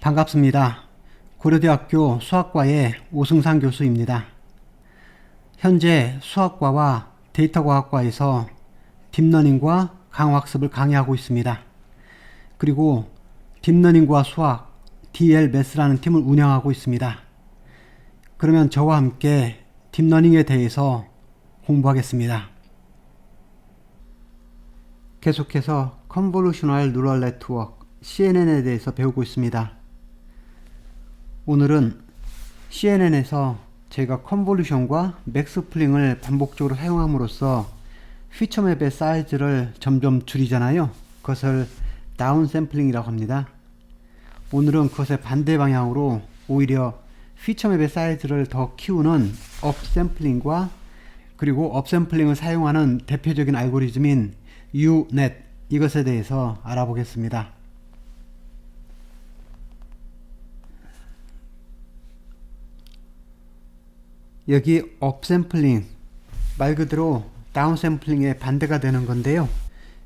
반갑습니다. 고려대학교 수학과의 오승상 교수입니다. 현재 수학과와 데이터과학과에서 딥러닝과 강화학습을 강의하고 있습니다. 그리고 딥러닝과 수학, DLMath라는 팀을 운영하고 있습니다. 그러면 저와 함께 딥러닝에 대해서 공부하겠습니다. 계속해서 Convolutional Neural Network, CNN에 대해서 배우고 있습니다. 오늘은 CNN에서 제가 컨볼루션과 맥스플링을 반복적으로 사용함으로써 피처맵의 사이즈를 점점 줄이잖아요. 그것을 다운샘플링이라고 합니다. 오늘은 그것의 반대 방향으로 오히려 피처맵의 사이즈를 더 키우는 업샘플링과 그리고 업샘플링을 사용하는 대표적인 알고리즘인 U-Net, 이것에 대해서 알아보겠습니다. 여기 업샘플링, 말 그대로 다운샘플링의 반대가 되는 건데요.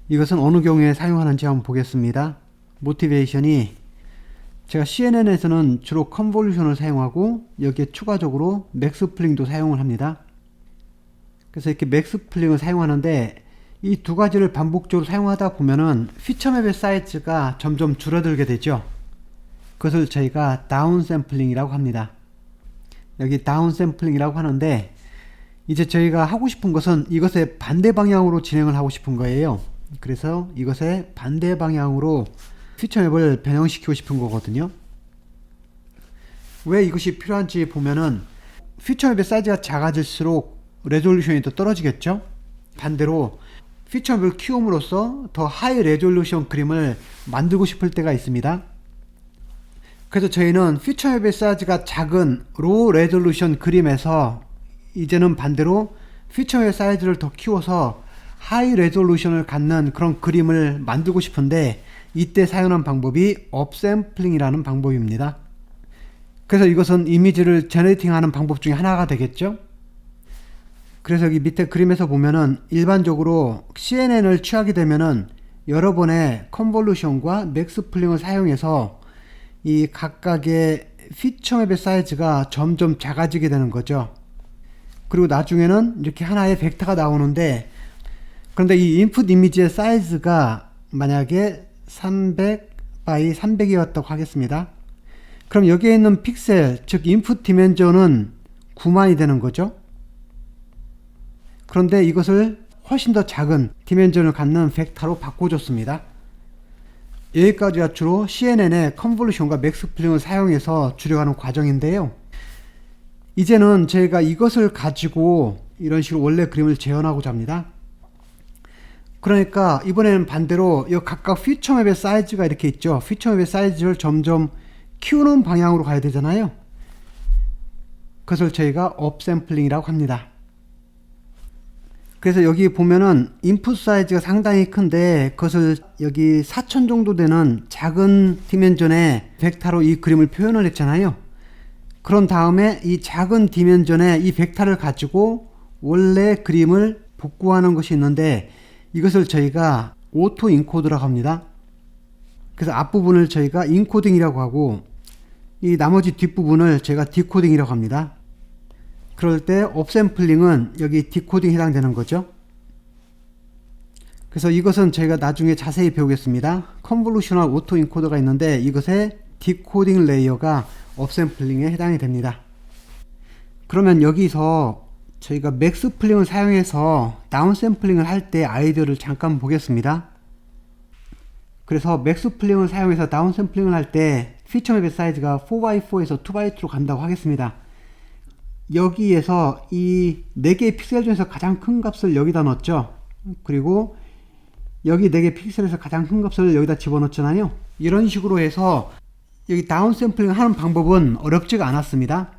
이것은 어느 경우에 사용하는지 한번 보겠습니다. 모티베이션이 제가 CNN에서는 주로 컨볼루션을 사용하고 여기에 추가적으로 맥스플링도 사용을 합니다. 그래서 이렇게 맥스플링을 사용하는데 이 두 가지를 반복적으로 사용하다 보면은 피처맵의 사이즈가 점점 줄어들게 되죠. 그것을 저희가 다운샘플링이라고 합니다. 여기 다운샘플링이라고 하는데 이제 저희가 하고 싶은 것은 이것의 반대 방향으로 진행을 하고 싶은 거예요. 그래서 이것의 반대 방향으로 피처맵을 변형시키고 싶은 거거든요. 왜 이것이 필요한지 보면은 피처맵의 사이즈가 작아질수록 레졸루션이 더 떨어지겠죠. 반대로 피처맵을 키움으로써 더 하이 레졸루션 그림을 만들고 싶을 때가 있습니다. 그래서 저희는 피처맵의 사이즈가 작은 로우 레졸루션 그림에서 이제는 반대로 피처맵의 사이즈를 더 키워서 하이 레졸루션을 갖는 그런 그림을 만들고 싶은데 이때 사용하는 방법이 업샘플링이라는 방법입니다. 그래서 이것은 이미지를 제너레이팅하는 방법 중에 하나가 되겠죠. 그래서 여기 밑에 그림에서 보면은 일반적으로 CNN을 취하게 되면은 여러 번의 컨볼루션과 맥스플링을 사용해서 이 각각의 피처맵의 사이즈가 점점 작아지게 되는 거죠. 그리고 나중에는 이렇게 하나의 벡터가 나오는데, 그런데 이 인풋 이미지의 사이즈가 만약에 300 by 300이었다고 하겠습니다. 그럼 여기에 있는 픽셀, 즉 인풋 디멘전은 9만이 되는 거죠. 그런데 이것을 훨씬 더 작은 디멘전을 갖는 벡터로 바꿔줬습니다. 여기까지가 주로 CNN의 컨볼루션과 맥스플링을 사용해서 줄여가는 과정인데요. 이제는 저희가 이것을 가지고 이런 식으로 원래 그림을 재현하고자 합니다. 그러니까 이번에는 반대로 이 각각 피처맵의 사이즈가 이렇게 있죠. 피처맵의 사이즈를 점점 키우는 방향으로 가야 되잖아요. 그것을 저희가 업샘플링이라고 합니다. 그래서 여기 보면은 인풋 사이즈가 상당히 큰데 그것을 여기 4000 정도 되는 작은 디멘전의 벡터로 이 그림을 표현을 했잖아요. 그런 다음에 이 작은 디멘전의 이 벡터를 가지고 원래 그림을 복구하는 것이 있는데 이것을 저희가 오토 인코드라고 합니다. 그래서 앞부분을 저희가 인코딩이라고 하고 이 나머지 뒷부분을 저희가 디코딩이라고 합니다. 그럴 때 업샘플링은 여기 디코딩에 해당되는 거죠. 그래서 이것은 저희가 나중에 자세히 배우겠습니다. 컨볼루셔널 오토 인코더가 있는데 이것의 디코딩 레이어가 업샘플링에 해당이 됩니다. 그러면 여기서 저희가 맥스플링을 사용해서 다운샘플링을 할 때 아이디어를 잠깐 보겠습니다. 그래서 맥스플링을 사용해서 다운샘플링을 할 때 피처맵의 사이즈가 4x4에서 2x2로 간다고 하겠습니다. 여기에서 이 4개의 픽셀 중에서 가장 큰 값을 여기다 넣었죠. 그리고 여기 4개 픽셀에서 가장 큰 값을 여기다 집어넣었잖아요. 이런 식으로 해서 여기 다운샘플링을 하는 방법은 어렵지가 않았습니다.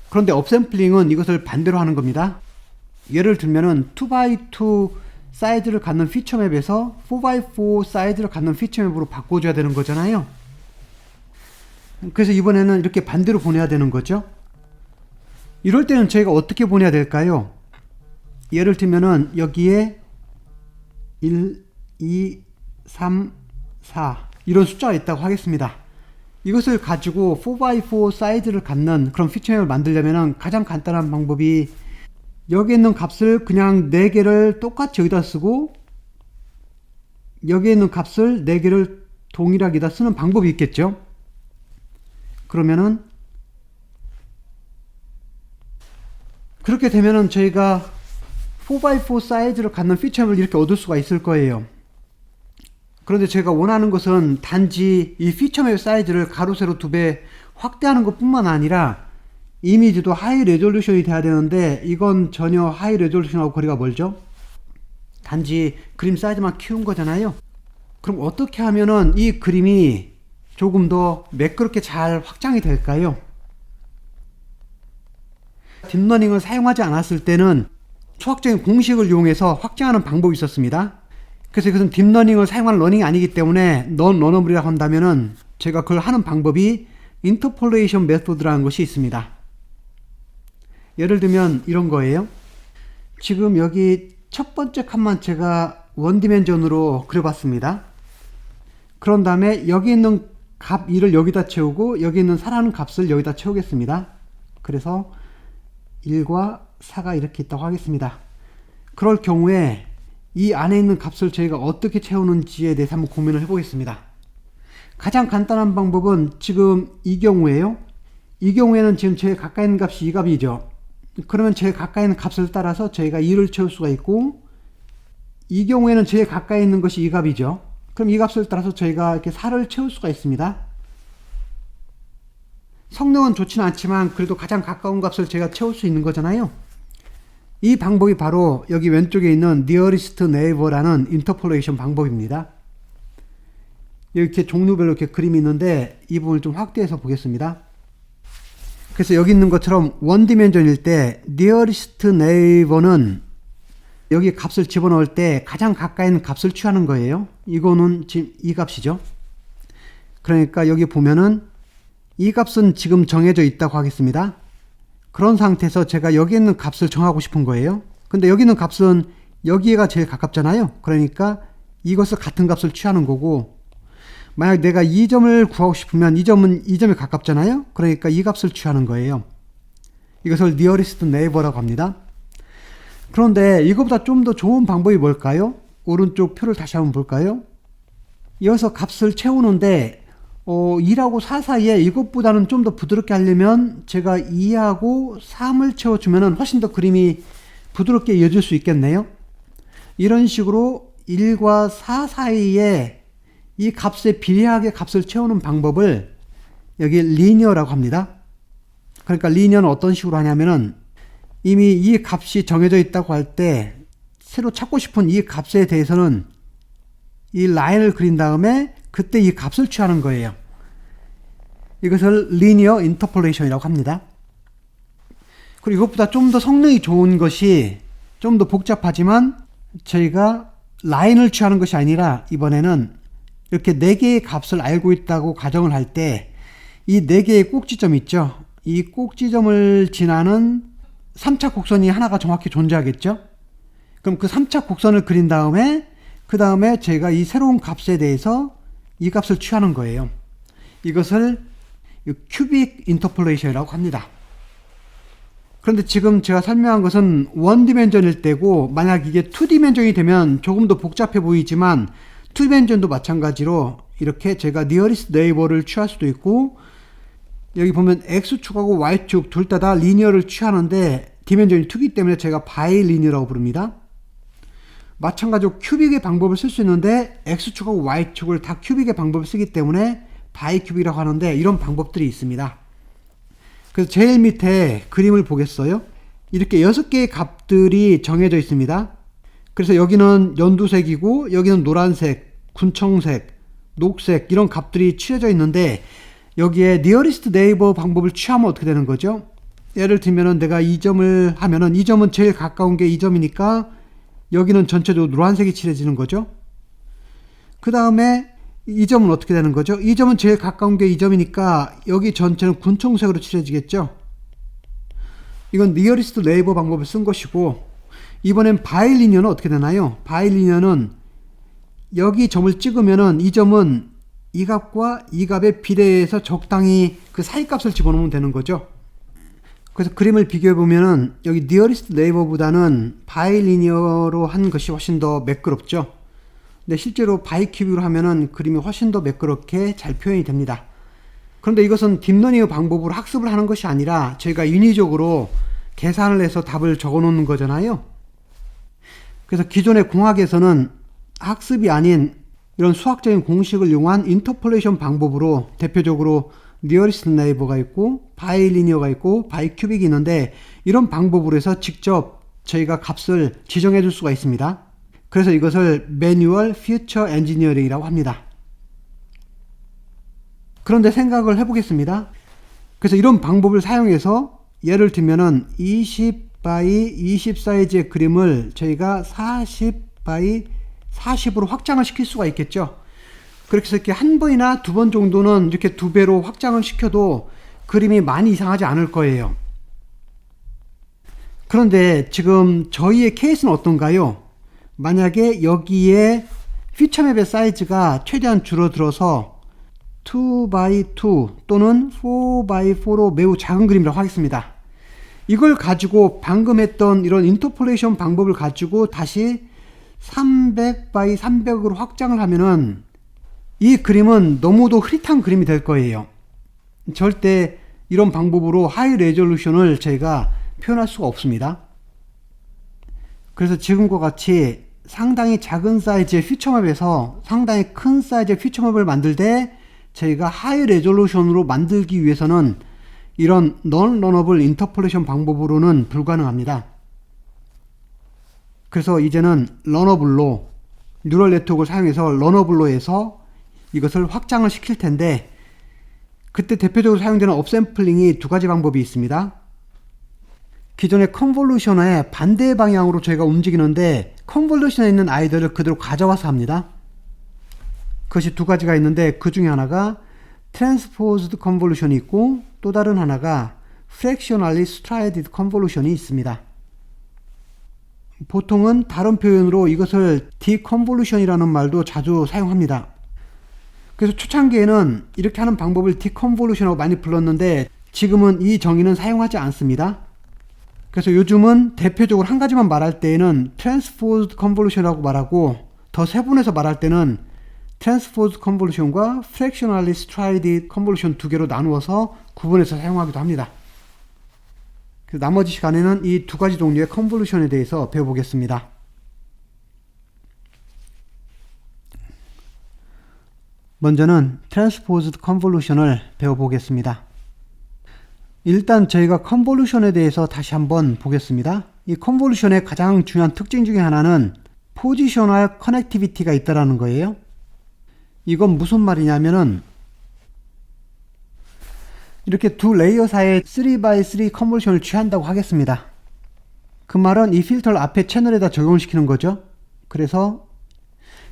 그런데 업샘플링은 이것을 반대로 하는 겁니다. 예를 들면은 2x2 사이즈를 갖는 피처맵에서 4x4 사이즈를 갖는 피처맵으로 바꿔줘야 되는 거잖아요. 그래서 이번에는 이렇게 반대로 보내야 되는 거죠. 이럴 때는 저희가 어떻게 보내야 될까요? 예를 들면은 여기에 1, 2, 3, 4 이런 숫자가 있다고 하겠습니다. 이것을 가지고 4x4 사이즈를 갖는 그런 피처맵을 만들려면 가장 간단한 방법이 여기 있는 값을 그냥 4개를 똑같이 여기다 쓰고 여기에 있는 값을 4개를 동일하게 다 쓰는 방법이 있겠죠. 그러면은 그렇게 되면은 저희가 4x4 사이즈를 갖는 피처맵을 이렇게 얻을 수가 있을 거예요. 그런데 제가 원하는 것은 단지 이 피처맵 사이즈를 가로 세로 2배 확대하는 것 뿐만 아니라 이미지도 하이 레졸루션이 돼야 되는데 이건 전혀 하이 레졸루션하고 거리가 멀죠. 단지 그림 사이즈만 키운 거잖아요. 그럼 어떻게 하면은 이 그림이 조금 더 매끄럽게 잘 확장이 될까요? 딥러닝을 사용하지 않았을 때는 수학적인 공식을 이용해서 확장하는 방법이 있었습니다. 그래서 이것은 딥러닝을 사용한 러닝이 아니기 때문에 non-runnable이라고 한다면은 제가 그걸 하는 방법이 인터폴레이션 메소드라는 것이 있습니다. 예를 들면 이런 거예요. 지금 여기 첫 번째 칸만 제가 원디멘전으로 그려봤습니다. 그런 다음에 여기 있는 값 2를 여기다 채우고 여기 있는 4라는 값을 여기다 채우겠습니다. 그래서 1과 4가 이렇게 있다고 하겠습니다. 그럴 경우에 이 안에 있는 값을 저희가 어떻게 채우는지에 대해서 한번 고민을 해보겠습니다. 가장 간단한 방법은 지금 이 경우에요. 이 경우에는 지금 제일 가까이 있는 값이 이 값이죠. 그러면 제일 가까이 있는 값을 따라서 저희가 2를 채울 수가 있고 이 경우에는 제일 가까이 있는 것이 이 값이죠. 그럼 이 값을 따라서 저희가 이렇게 4를 채울 수가 있습니다. 성능은 좋지는 않지만 그래도 가장 가까운 값을 제가 채울 수 있는 거잖아요. 이 방법이 바로 여기 왼쪽에 있는 nearest neighbor라는 인터폴레이션 방법입니다. 이렇게 종류별로 이렇게 그림이 있는데 이 부분을 좀 확대해서 보겠습니다. 그래서 여기 있는 것처럼 원디멘전일 때 nearest neighbor는 여기 값을 집어넣을 때 가장 가까이 있는 값을 취하는 거예요. 이거는 지금 이 값이죠. 그러니까 여기 보면은 이 값은 지금 정해져 있다고 하겠습니다. 그런 상태에서 제가 여기 있는 값을 정하고 싶은 거예요. 근데 여기 있는 값은 여기가 제일 가깝잖아요. 그러니까 이것을 같은 값을 취하는 거고 만약 내가 이 점을 구하고 싶으면 이 점은 이 점에 가깝잖아요. 그러니까 이 값을 취하는 거예요. 이것을 nearest neighbor라고 합니다. 그런데 이것보다 좀 더 좋은 방법이 뭘까요? 오른쪽 표를 다시 한번 볼까요? 이어서 값을 채우는데 2하고 4 사이에 이것보다는 좀 더 부드럽게 하려면 제가 2하고 3을 채워주면 훨씬 더 그림이 부드럽게 이어질 수 있겠네요. 이런 식으로 1과 4 사이에 이 값에 비례하게 값을 채우는 방법을 여기 리니어라고 합니다. 그러니까 리니어는 어떤 식으로 하냐면은 이미 이 값이 정해져 있다고 할 때 새로 찾고 싶은 이 값에 대해서는 이 라인을 그린 다음에 그때 이 값을 취하는 거예요. 이것을 리니어 인터폴레이션이라고 합니다. 그리고 이것보다 좀 더 성능이 좋은 것이 좀 더 복잡하지만 저희가 라인을 취하는 것이 아니라 이번에는 이렇게 4개의 값을 알고 있다고 가정을 할 때 이 4개의 꼭지점 있죠. 이 꼭지점을 지나는 3차 곡선이 하나가 정확히 존재하겠죠. 그럼 그 3차 곡선을 그린 다음에 그 다음에 제가 이 새로운 값에 대해서 이 값을 취하는 거예요. 이것을 큐빅 인터폴레이션이라고 합니다. 그런데 지금 제가 설명한 것은 원디멘전일 때고 만약 이게 투디멘전이 되면 조금 더 복잡해 보이지만 투디멘전도 마찬가지로 이렇게 제가 nearest neighbor를 취할 수도 있고 여기 보면 X축하고 Y축 둘 다 리니어를 취하는데 디멘전이 2기 때문에 제가 바이리니어라고 부릅니다. 마찬가지로 큐빅의 방법을 쓸 수 있는데 X축하고 Y축을 다 큐빅의 방법을 쓰기 때문에 바이큐빅이라고 하는데 이런 방법들이 있습니다. 그래서 제일 밑에 그림을 보겠어요. 이렇게 6개의 값들이 정해져 있습니다. 그래서 여기는 연두색이고 여기는 노란색, 군청색, 녹색 이런 값들이 칠해져 있는데 여기에 nearest neighbor 방법을 취하면 어떻게 되는 거죠? 예를 들면은 내가 이 점을 하면은 이 점은 제일 가까운 게 이 점이니까 여기는 전체적으로 노란색이 칠해지는 거죠. 그 다음에 이 점은 어떻게 되는 거죠? 이 점은 제일 가까운 게 이 점이니까 여기 전체는 군청색으로 칠해지겠죠. 이건 nearest neighbor 방법을 쓴 것이고 이번엔 바이리니어는 어떻게 되나요? 바이리니어는 여기 점을 찍으면은 이 점은 이 값과 이 값의 비례해서 적당히 그 사이 값을 집어넣으면 되는 거죠. 그래서 그림을 비교해 보면은 여기 nearest neighbor보다는 바이리니어로 한 것이 훨씬 더 매끄럽죠. 근데 실제로 바이큐빅으로 하면은 그림이 훨씬 더 매끄럽게 잘 표현이 됩니다. 그런데 이것은 딥러닝 방법으로 학습을 하는 것이 아니라 저희가 인위적으로 계산을 해서 답을 적어 놓는 거잖아요. 그래서 기존의 공학에서는 학습이 아닌 이런 수학적인 공식을 이용한 인터폴레이션 방법으로 대표적으로 nearest neighbor가 있고 바이리니어가 있고 바이큐빅이 있는데, 이런 방법으로 해서 직접 저희가 값을 지정해 줄 수가 있습니다. 그래서 이것을 매뉴얼 퓨처 엔지니어링이라고 합니다. 그런데 생각을 해보겠습니다. 그래서 이런 방법을 사용해서 예를 들면은 20 by 20 사이즈의 그림을 저희가 40 by 40으로 확장을 시킬 수가 있겠죠. 그렇게 해서 이렇게 한 번이나 두 번 정도는 이렇게 두 배로 확장을 시켜도 그림이 많이 이상하지 않을 거예요. 그런데 지금 저희의 케이스는 어떤가요? 만약에 여기에 퓨처맵의 사이즈가 최대한 줄어들어서 2 by 2 또는 4 by 4로 매우 작은 그림이라고 하겠습니다. 이걸 가지고 방금 했던 이런 인터폴레이션 방법을 가지고 다시 300 by 300으로 확장을 하면은 이 그림은 너무도 흐릿한 그림이 될 거예요. 절대 이런 방법으로 하이 레졸루션을 저희가 표현할 수가 없습니다. 그래서 지금과 같이 상당히 작은 사이즈의 퓨처맵에서 상당히 큰 사이즈의 퓨처맵을 만들 때 저희가 하이 레졸루션으로 만들기 위해서는 이런 non-runnable 인터폴레이션 방법으로는 불가능합니다. 그래서 이제는 러너블로, 뉴럴 네트워크를 사용해서 러너블로 해서 이것을 확장을 시킬 텐데, 그때 대표적으로 사용되는 업샘플링이 두 가지 방법이 있습니다. 기존의 컨볼루션의 반대 방향으로 저희가 움직이는데 컨볼루션에 있는 아이들을 그대로 가져와서 합니다. 그것이 두 가지가 있는데 그 중에 하나가 트랜스포즈드 컨볼루션이 있고 또 다른 하나가 fractionally strided 컨볼루션이 있습니다. 보통은 다른 표현으로 이것을 디컨볼루션이라는 말도 자주 사용합니다. 그래서 초창기에는 이렇게 하는 방법을 디컨볼루션이라고 많이 불렀는데 지금은 이 정의는 사용하지 않습니다. 그래서 요즘은 대표적으로 한 가지만 말할 때에는 transposed convolution이라고 말하고, 더 세분해서 말할 때는 transposed convolution과 fractionally strided convolution 두 개로 나누어서 구분해서 사용하기도 합니다. 그래서 나머지 시간에는 이 두 가지 종류의 컨볼루션에 대해서 배워보겠습니다. 먼저는 transposed convolution을 배워보겠습니다. 일단 저희가 컨볼루션에 대해서 다시 한번 보겠습니다. 이 컨볼루션의 가장 중요한 특징 중에 하나는 포지셔널 커넥티비티가 있다는 거예요. 이건 무슨 말이냐면은 이렇게 두 레이어 사이에 3x3 컨볼루션을 취한다고 하겠습니다. 그 말은 이 필터를 앞에 채널에다 적용을 시키는 거죠. 그래서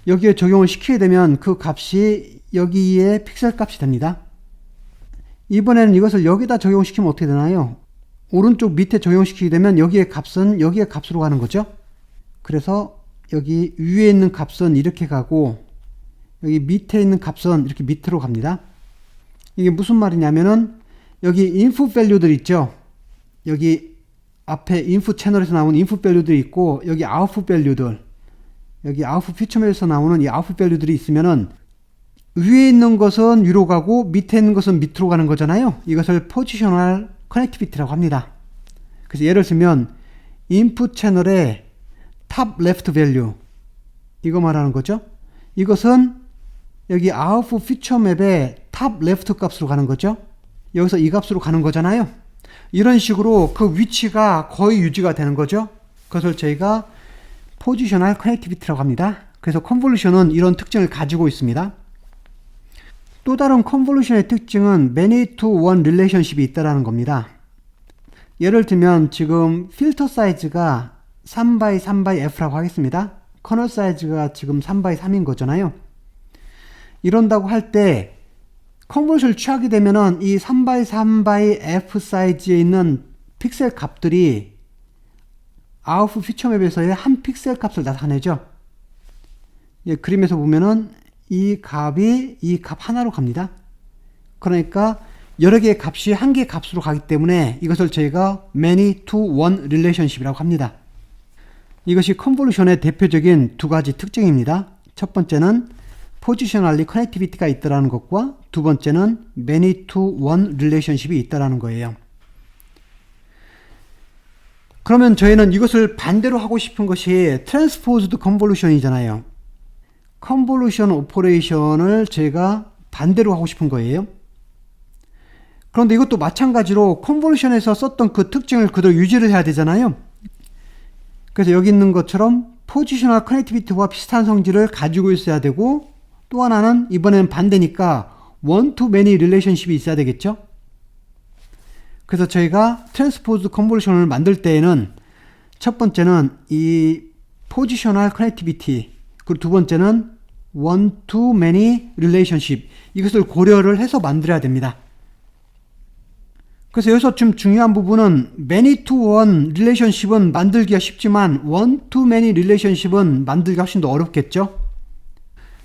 여기에 적용을 시키게 되면 그 값이 여기에 픽셀 값이 됩니다. 이번에는 이것을 여기다 적용시키면 어떻게 되나요? 오른쪽 밑에 적용시키게 되면 여기의 값은 여기의 값으로 가는 거죠. 그래서 여기 위에 있는 값은 이렇게 가고 여기 밑에 있는 값은 이렇게 밑으로 갑니다. 이게 무슨 말이냐면은 여기 인풋 밸류들 있죠. 여기 앞에 인풋 채널에서 나오는 인풋 밸류들이 있고 여기 아웃풋 밸류들, 여기 아웃풋 퓨처맵에서 나오는 이 아웃풋 밸류들이 있으면은 위에 있는 것은 위로 가고 밑에 있는 것은 밑으로 가는 거잖아요. 이것을 포지셔널 커넥티비티라고 합니다. 그래서 예를 들면 인풋 채널의 탑 레프트 밸류, 이거 말하는 거죠. 이것은 여기 아웃풋 퓨처맵의 탑 레프트 값으로 가는 거죠. 여기서 이 값으로 가는 거잖아요. 이런 식으로 그 위치가 거의 유지가 되는 거죠. 그것을 저희가 포지셔널 커넥티비티라고 합니다. 그래서 컨볼루션은 이런 특징을 가지고 있습니다. 또 다른 컨볼루션의 특징은 many to one relationship이 있다는 겁니다. 예를 들면 지금 필터 사이즈가 3x3xF라고 하겠습니다. 커널 사이즈가 지금 3x3인 거잖아요. 이런다고 할 때 컨볼루션을 취하게 되면은 이 3x3xF 사이즈에 있는 픽셀 값들이 아웃풋 퓨처맵에서의 한 픽셀 값을 나타내죠. 예, 그림에서 보면은 이 값이 이 값 하나로 갑니다. 그러니까 여러 개의 값이 한 개의 값으로 가기 때문에 이것을 저희가 many to one relationship이라고 합니다. 이것이 컨볼루션의 대표적인 두 가지 특징입니다. 첫 번째는 포지셔널리 커넥티비티가 있다는 것과 두 번째는 many to one relationship이 있다는 거예요. 그러면 저희는 이것을 반대로 하고 싶은 것이 트랜스포즈드 컨볼루션이잖아요. 컨볼루션 오퍼레이션을 제가 반대로 하고 싶은 거예요. 그런데 이것도 마찬가지로 컨볼루션에서 썼던 그 특징을 그대로 유지를 해야 되잖아요. 그래서 여기 있는 것처럼 포지셔널 커넥티비티와 비슷한 성질을 가지고 있어야 되고, 또 하나는 이번에는 반대니까 one to many relationship이 있어야 되겠죠. 그래서 저희가 트랜스포즈 컨볼루션을 만들 때에는 첫 번째는 이 포지셔널 커넥티비티, 그리고 두 번째는 one to many relationship, 이것을 고려를 해서 만들어야 됩니다. 그래서 여기서 좀 중요한 부분은 many to one relationship은 만들기가 쉽지만 one to many relationship은 만들기가 훨씬 더 어렵겠죠.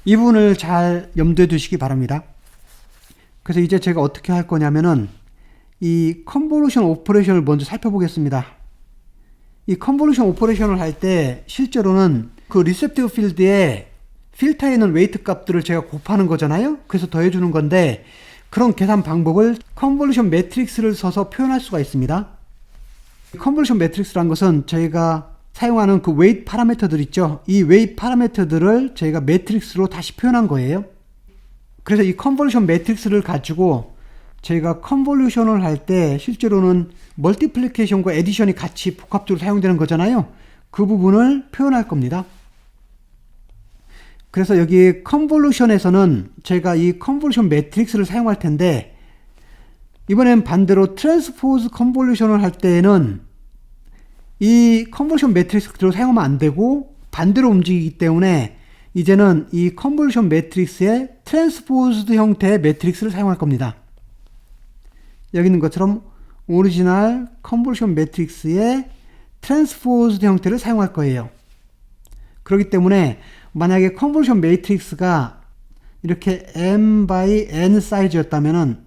이 부분을 잘 염두에 두시기 바랍니다. 그래서 이제 제가 어떻게 할 거냐면은 이 컨볼루션 오퍼레이션을 먼저 살펴보겠습니다. 이 컨볼루션 오퍼레이션을 할 때 실제로는 그 리셉티브 필드에 필터에 있는 웨이트 값들을 제가 곱하는 거잖아요. 그래서 더해주는 건데, 그런 계산 방법을 컨볼루션 매트릭스를 써서 표현할 수가 있습니다. 컨볼루션 매트릭스란 것은 저희가 사용하는 그 웨이트 파라미터들 있죠. 이 웨이트 파라미터들을 저희가 매트릭스로 다시 표현한 거예요. 그래서 이 컨볼루션 매트릭스를 가지고 저희가 컨볼루션을 할 때 실제로는 멀티플리케이션과 에디션이 같이 복합적으로 사용되는 거잖아요. 그 부분을 표현할 겁니다. 그래서 여기 컨볼루션에서는 제가 이 컨볼루션 매트릭스를 사용할 텐데, 이번엔 반대로 트랜스포즈 컨볼루션을 할 때에는 이 컨볼루션 매트릭스 그대로 사용하면 안 되고 반대로 움직이기 때문에 이제는 이 컨볼루션 매트릭스의 트랜스포즈드 형태의 매트릭스를 사용할 겁니다. 여기 있는 것처럼 오리지널 컨볼루션 매트릭스의 트랜스포즈드 형태를 사용할 거예요. 그렇기 때문에 만약에 컨볼루션 매트릭스가 이렇게 m by n 사이즈였다면은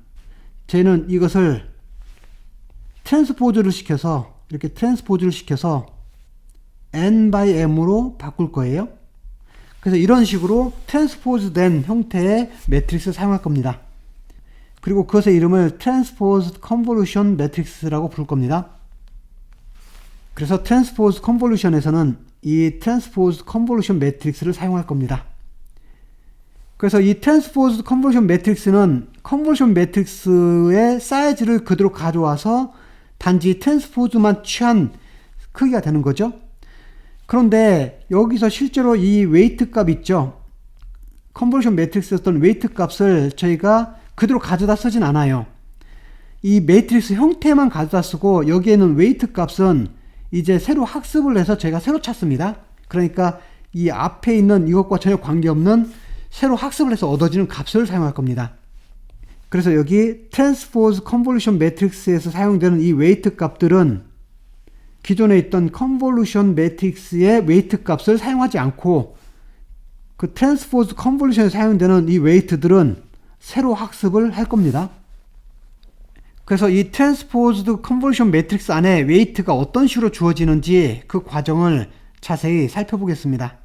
저희는 이것을 트랜스포즈를 시켜서 이렇게 트랜스포즈를 시켜서 n by m으로 바꿀 거예요. 그래서 이런 식으로 트랜스포즈된 형태의 매트릭스를 사용할 겁니다. 그리고 그것의 이름을 트랜스포즈 컨볼루션 매트릭스라고 부를 겁니다. 그래서 트랜스포즈 컨볼루션에서는 이 트랜스포즈 컨볼루션 매트릭스를 사용할 겁니다. 그래서 이 트랜스포즈 컨볼루션 매트릭스는 컨볼루션 매트릭스의 사이즈를 그대로 가져와서 단지 트랜스포즈만 취한 크기가 되는 거죠. 그런데 여기서 실제로 이 웨이트 값 있죠. 컨볼루션 매트릭스였던 웨이트 값을 저희가 그대로 가져다 쓰진 않아요. 이 매트릭스 형태만 가져다 쓰고 여기에는 웨이트 값은 이제 새로 학습을 해서 제가 새로 찾습니다. 그러니까 이 앞에 있는 이것과 전혀 관계없는 새로 학습을 해서 얻어지는 값을 사용할 겁니다. 그래서 여기 트랜스포즈 컨볼루션 매트릭스에서 사용되는 이 웨이트 값들은 기존에 있던 컨볼루션 매트릭스의 웨이트 값을 사용하지 않고 그 트랜스포즈 컨볼루션에 사용되는 이 웨이트들은 새로 학습을 할 겁니다. 그래서 이 트랜스포즈드 컨볼루션 매트릭스 안에 웨이트가 어떤 식으로 주어지는지 그 과정을 자세히 살펴보겠습니다.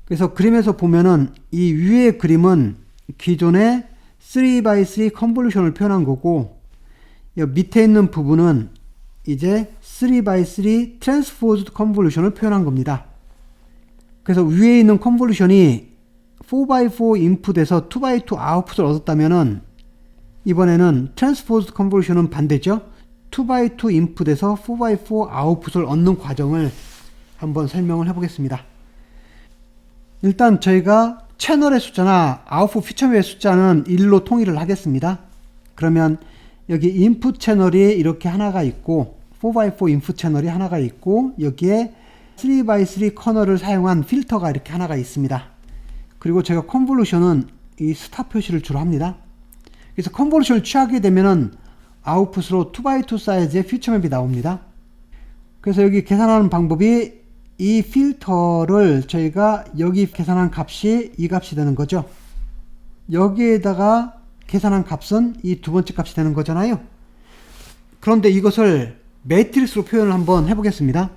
그래서 그림에서 보면은 이 위의 그림은 기존의 3x3 컨볼루션을 표현한 거고, 이 밑에 있는 부분은 이제 3x3 트랜스포즈드 컨볼루션을 표현한 겁니다. 그래서 위에 있는 컨볼루션이 4x4 인풋에서 2x2 아웃풋을 얻었다면은 이번에는 트랜스포즈드 컨볼루션은 반대죠. 2x2 인풋에서 4x4 아웃풋을 얻는 과정을 한번 설명을 해보겠습니다. 일단 저희가 채널의 숫자나 아웃풋 피처맵의 숫자는 1로 통일을 하겠습니다. 그러면 여기 인풋 채널이 이렇게 하나가 있고 4x4 인풋 채널이 하나가 있고 여기에 3x3 커널을 사용한 필터가 이렇게 하나가 있습니다. 그리고 제가 컨볼루션은 이 스타 표시를 주로 합니다. 그래서 컨볼루션을 취하게 되면은 아웃풋으로 2x2 사이즈의 피처맵이 나옵니다. 그래서 여기 계산하는 방법이 이 필터를 저희가 여기 계산한 값이 이 값이 되는 거죠. 여기에다가 계산한 값은 이 두 번째 값이 되는 거잖아요. 그런데 이것을 매트릭스로 표현을 한번 해보겠습니다.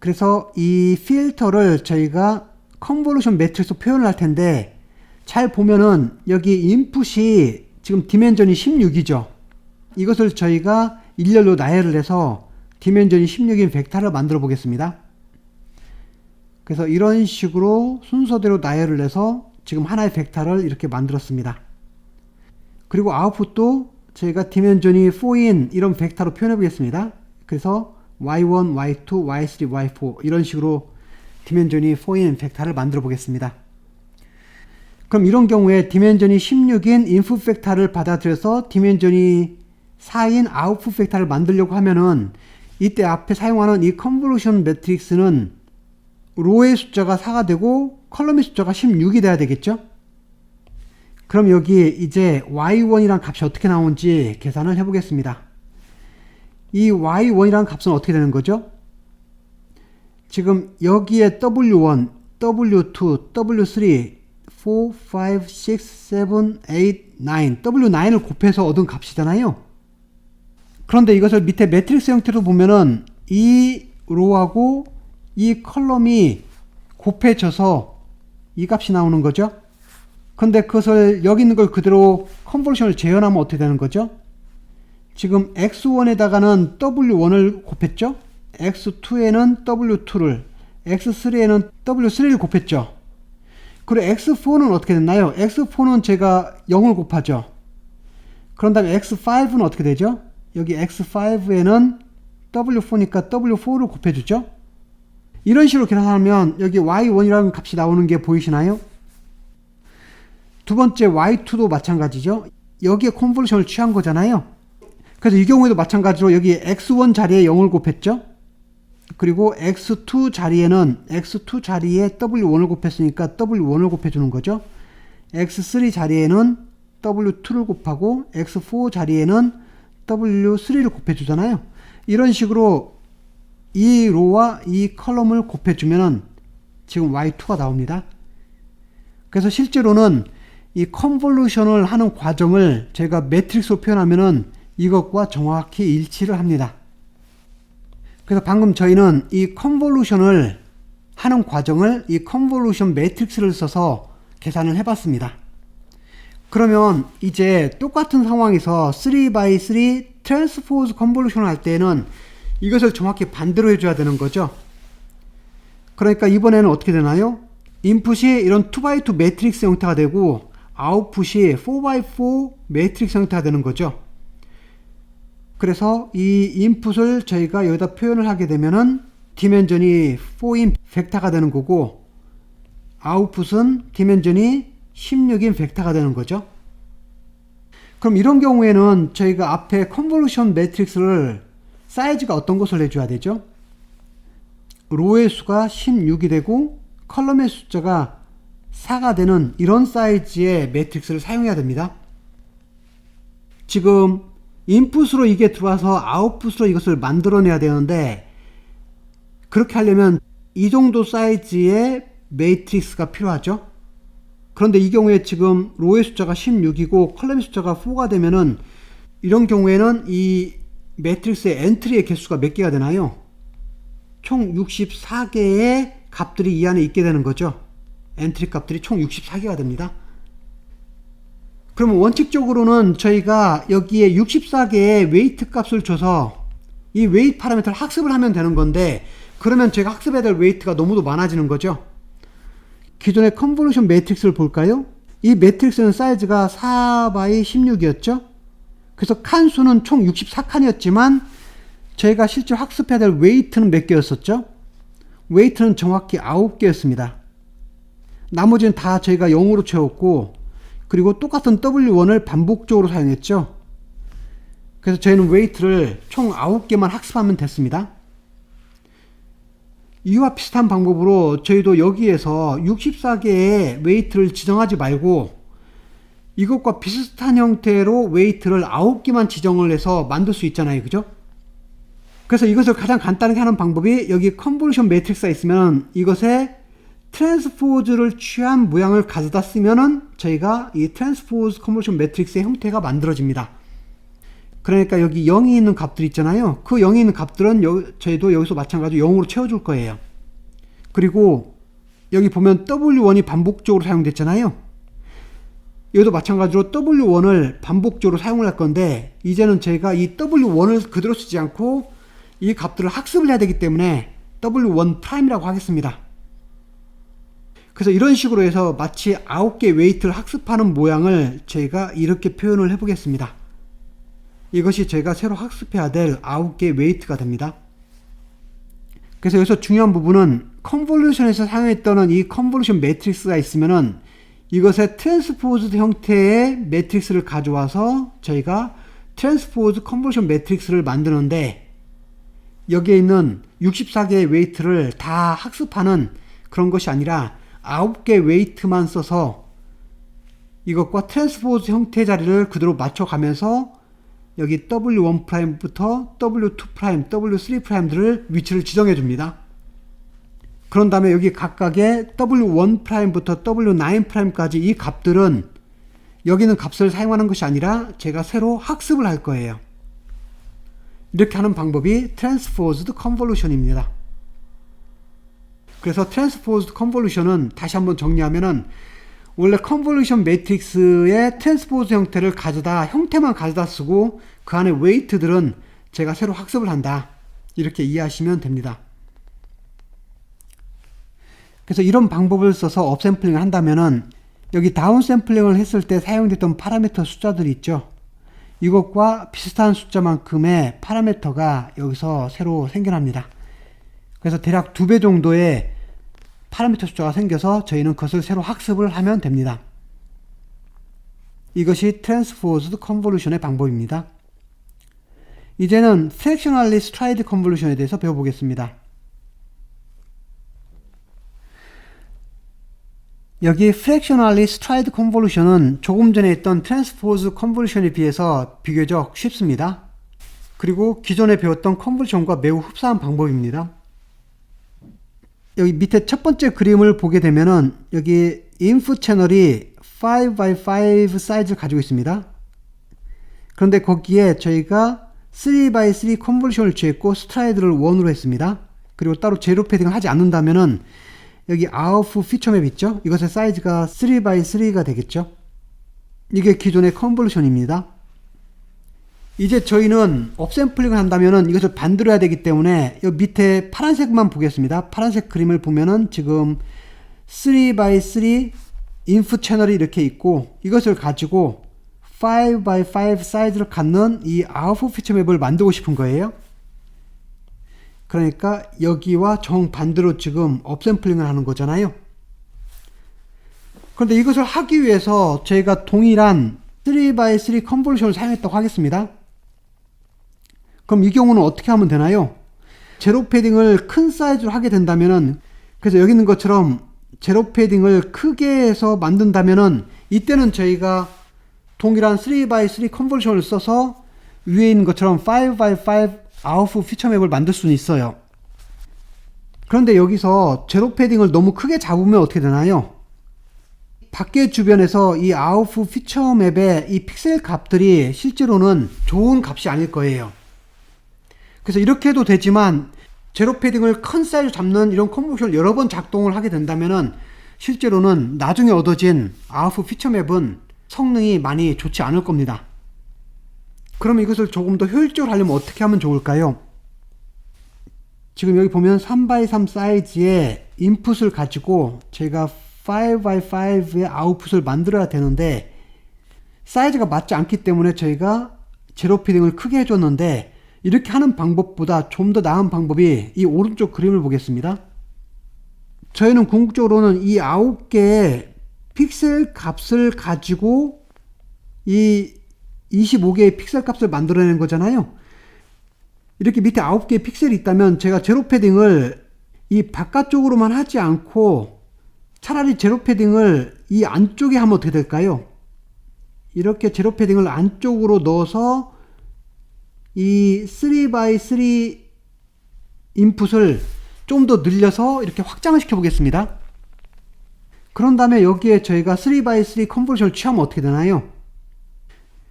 그래서 이 필터를 저희가 컨볼루션 매트릭스로 표현을 할 텐데, 잘 보면은 여기 인풋이 지금 디멘전이 16이죠. 이것을 저희가 일렬로 나열을 해서 디멘전이 16인 벡터를 만들어 보겠습니다. 그래서 이런 식으로 순서대로 나열을 해서 지금 하나의 벡터를 이렇게 만들었습니다. 그리고 아웃풋도 저희가 디멘전이 4인 이런 벡터로 표현해 보겠습니다. 그래서 y1, y2, y3, y4 이런 식으로 디멘전이 4인 벡터를 만들어 보겠습니다. 그럼 이런 경우에 디멘전이 16인 인풋 벡터를 받아들여서 디멘전이 4인 아웃풋 벡터를 만들려고 하면은 이때 앞에 사용하는 이 컨볼루션 매트릭스는 로의 숫자가 4가 되고 컬럼의 숫자가 16이 돼야 되겠죠? 그럼 여기 이제 y1이란 값이 어떻게 나오는지 계산을 해보겠습니다. 이 y1이란 값은 어떻게 되는 거죠? 지금 여기에 w1, w2, w3, 4, 5, 6, 7, 8, 9, w9을 곱해서 얻은 값이잖아요. 그런데 이것을 밑에 매트릭스 형태로 보면은 이 로하고 이 컬럼이 곱해져서 이 값이 나오는 거죠. 근데 그것을 여기 있는 걸 그대로 컨볼루션을 재현하면 어떻게 되는 거죠? 지금 x1에다가는 w1을 곱했죠. x2에는 w2를, x3에는 w3를 곱했죠. 그리고 x4는 어떻게 됐나요? x4는 제가 0을 곱하죠. 그런 다음에 x5는 어떻게 되죠? 여기 x5에는 w4니까 w4를 곱해주죠. 이런 식으로 계산하면 여기 y1이라는 값이 나오는 게 보이시나요? 두 번째 y2도 마찬가지죠. 여기에 컨볼루션을 취한 거잖아요. 그래서 이 경우에도 마찬가지로 여기 x1 자리에 0을 곱했죠. 그리고 x2 자리에 w1을 곱했으니까 w1을 곱해주는 거죠. x3 자리에는 w2를 곱하고 x4 자리에는 w3를 곱해주잖아요. 이런 식으로 이 로와 이 컬럼을 곱해주면 지금 y2가 나옵니다. 그래서 실제로는 이 컨볼루션을 하는 과정을 제가 매트릭스로 표현하면은 이것과 정확히 일치를 합니다. 그래서 방금 저희는 이 컨볼루션을 하는 과정을 이 컨볼루션 매트릭스를 써서 계산을 해봤습니다. 그러면 이제 똑같은 상황에서 3x3 트랜스포즈 컨볼루션을 할 때는 이것을 정확히 반대로 해줘야 되는 거죠. 그러니까 이번에는 어떻게 되나요? 인풋이 이런 2x2 매트릭스 형태가 되고 아웃풋이 4x4 매트릭스 형태가 되는 거죠. 그래서 이 인풋을 저희가 여기다 표현을 하게 되면은 디멘전이 4인 벡터가 되는 거고 아웃풋은 디멘전이 16인 벡터가 되는 거죠. 그럼 이런 경우에는 저희가 앞에 컨볼루션 매트릭스를 사이즈가 어떤 것을 내줘야 되죠? 로의 수가 16이 되고 컬럼의 숫자가 4가 되는 이런 사이즈의 매트릭스를 사용해야 됩니다. 지금 인풋으로 이게 들어와서 아웃풋으로 이것을 만들어내야 되는데 그렇게 하려면 이 정도 사이즈의 매트릭스가 필요하죠. 그런데 이 경우에 지금 로의 숫자가 16이고 컬럼의 숫자가 4가 되면은 이런 경우에는 이 매트릭스의 엔트리의 개수가 몇 개가 되나요? 총 64개의 값들이 이 안에 있게 되는 거죠. 엔트리 값들이 총 64개가 됩니다. 그러면 원칙적으로는 저희가 여기에 64개의 웨이트 값을 줘서 이 웨이트 파라미터를 학습을 하면 되는 건데 그러면 제가 학습해야 될 웨이트가 너무도 많아지는 거죠. 기존의 컨볼루션 매트릭스를 볼까요? 이 매트릭스는 사이즈가 4x16이었죠. 그래서 칸수는 총 64칸이었지만 저희가 실제 학습해야 될 웨이트는 몇 개였었죠? 웨이트는 정확히 9개였습니다. 나머지는 다 저희가 0으로 채웠고 그리고 똑같은 W1을 반복적으로 사용했죠. 그래서 저희는 웨이트를 총 9개만 학습하면 됐습니다. 이와 비슷한 방법으로 저희도 여기에서 64개의 웨이트를 지정하지 말고 이것과 비슷한 형태로 웨이트를 9개만 지정을 해서 만들 수 있잖아요. 그죠? 그래서 이것을 가장 간단하게 하는 방법이 여기 컨볼루션 매트릭스가 있으면 이것에 트랜스포즈를 취한 모양을 가져다 쓰면은 저희가 이 트랜스포즈 컨볼루션 매트릭스의 형태가 만들어집니다. 그러니까 여기 0이 있는 값들 있잖아요. 그 0이 있는 값들은 저희도 여기서 마찬가지로 0으로 채워줄 거예요. 그리고 여기 보면 W1이 반복적으로 사용됐잖아요. 여기도 마찬가지로 W1을 반복적으로 사용을 할 건데 이제는 저희가 이 W1을 그대로 쓰지 않고 이 값들을 학습을 해야 되기 때문에 W1'이라고 하겠습니다. 그래서 이런 식으로 해서 마치 9개 웨이트를 학습하는 모양을 저희가 이렇게 표현을 해 보겠습니다. 이것이 저희가 새로 학습해야 될 9개 웨이트가 됩니다. 그래서 여기서 중요한 부분은 컨볼루션에서 사용했던 이 컨볼루션 매트릭스가 있으면은 이것의 트랜스포즈 형태의 매트릭스를 가져와서 저희가 트랜스포즈 컨볼루션 매트릭스를 만드는데 여기에 있는 64개의 웨이트를 다 학습하는 그런 것이 아니라 9개 웨이트만 써서 이것과 트랜스포즈 형태 자리를 그대로 맞춰가면서 여기 W1'부터 W2', W3'들을 위치를 지정해 줍니다. 그런 다음에 여기 각각의 W1'부터 W9'까지 이 값들은 여기는 값을 사용하는 것이 아니라 제가 새로 학습을 할 거예요. 이렇게 하는 방법이 Transposed Convolution입니다. 그래서 Transposed Convolution은 다시 한번 정리하면은 원래 컨볼루션 매트릭스의 트랜스포즈 형태를 형태만 가져다 쓰고 그 안에 웨이트들은 제가 새로 학습을 한다. 이렇게 이해하시면 됩니다. 그래서 이런 방법을 써서 업샘플링을 한다면은 여기 다운샘플링을 했을 때 사용됐던 파라미터 숫자들이 있죠. 이것과 비슷한 숫자만큼의 파라미터가 여기서 새로 생겨납니다. 그래서 대략 2배 정도의 파라미터 숫자가 생겨서 저희는 그것을 새로 학습을 하면 됩니다. 이것이 Transposed Convolution의 방법입니다. 이제는 Fractionally Stride Convolution에 대해서 배워보겠습니다. 여기 Fractionally Stride Convolution은 조금 전에 했던 Transposed Convolution에 비해서 비교적 쉽습니다. 그리고 기존에 배웠던 컨볼루션과 매우 흡사한 방법입니다. 여기 밑에 첫 번째 그림을 보게 되면은 여기 인풋 채널이 5x5 사이즈를 가지고 있습니다. 그런데 거기에 저희가 3x3 컨볼루션을 취했고 스트라이드를 1으로 했습니다. 그리고 따로 제로 패딩을 하지 않는다면은 여기 아웃 피처 맵 있죠? 이것의 사이즈가 3x3가 되겠죠? 이게 기존의 컨볼루션입니다. 이제 저희는 업샘플링을 한다면은 이것을 반대로 해야 되기 때문에 이 밑에 파란색만 보겠습니다. 파란색 그림을 보면은 지금 3x3 인풋 채널이 이렇게 있고 이것을 가지고 5x5 사이즈를 갖는 이 아웃풋 피처 맵을 만들고 싶은 거예요. 그러니까 여기와 정반대로 지금 업샘플링을 하는 거잖아요. 그런데 이것을 하기 위해서 저희가 동일한 3x3 컨볼루션을 사용했다고 하겠습니다. 그럼 이 경우는 어떻게 하면 되나요? 제로 패딩을 큰 사이즈로 하게 된다면은, 그래서 여기 있는 것처럼 제로 패딩을 크게 해서 만든다면은 이때는 저희가 동일한 3x3 컨볼루션을 써서 위에 있는 것처럼 5x5 아웃풋 피처 맵을 만들 수는 있어요. 그런데 여기서 제로 패딩을 너무 크게 잡으면 어떻게 되나요? 밖에 주변에서 이 아웃풋 피처 맵의 이 픽셀 값들이 실제로는 좋은 값이 아닐 거예요. 그래서 이렇게 해도 되지만 제로 패딩을 큰 사이즈 잡는 이런 컨볼루션을 여러 번 작동을 하게 된다면은 실제로는 나중에 얻어진 아웃풋 피처 맵은 성능이 많이 좋지 않을 겁니다. 그럼 이것을 조금 더 효율적으로 하려면 어떻게 하면 좋을까요? 지금 여기 보면 3x3 사이즈의 인풋을 가지고 제가 5x5의 아웃풋을 만들어야 되는데 사이즈가 맞지 않기 때문에 저희가 제로 패딩을 크게 해줬는데 이렇게 하는 방법보다 좀 더 나은 방법이 이 오른쪽 그림을 보겠습니다. 저희는 궁극적으로는 이 9개의 픽셀 값을 가지고 이 25개의 픽셀 값을 만들어내는 거잖아요. 이렇게 밑에 9개의 픽셀이 있다면 제가 제로 패딩을 이 바깥쪽으로만 하지 않고 차라리 제로 패딩을 이 안쪽에 하면 어떻게 될까요? 이렇게 제로 패딩을 안쪽으로 넣어서 이 3x3 인풋을 좀 더 늘려서 이렇게 확장을 시켜 보겠습니다. 그런 다음에 여기에 저희가 3x3 컨버전을 취하면 어떻게 되나요?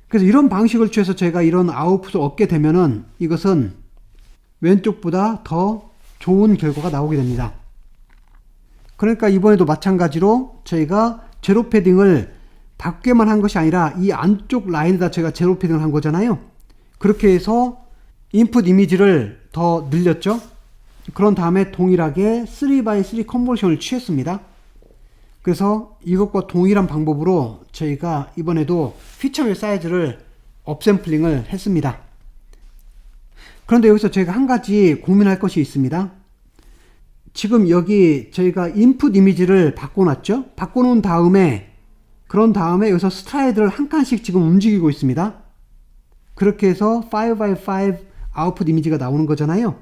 그래서 이런 방식을 취해서 저희가 이런 아웃풋을 얻게 되면은 이것은 왼쪽보다 더 좋은 결과가 나오게 됩니다. 그러니까 이번에도 마찬가지로 저희가 제로 패딩을 밖에만 한 것이 아니라 이 안쪽 라인에다 제가 제로 패딩을 한 거잖아요. 그렇게 해서 인풋 이미지를 더 늘렸죠. 그런 다음에 동일하게 3x3 컨버전을 취했습니다. 그래서 이것과 동일한 방법으로 저희가 이번에도 피처별 사이즈를 업샘플링을 했습니다. 그런데 여기서 저희가 한 가지 고민할 것이 있습니다. 지금 여기 저희가 인풋 이미지를 바꿔놨죠. 바꿔놓은 다음에 그런 다음에 여기서 스트라이드를 한 칸씩 지금 움직이고 있습니다. 그렇게 해서 5x5 아웃풋 이미지가 나오는 거잖아요.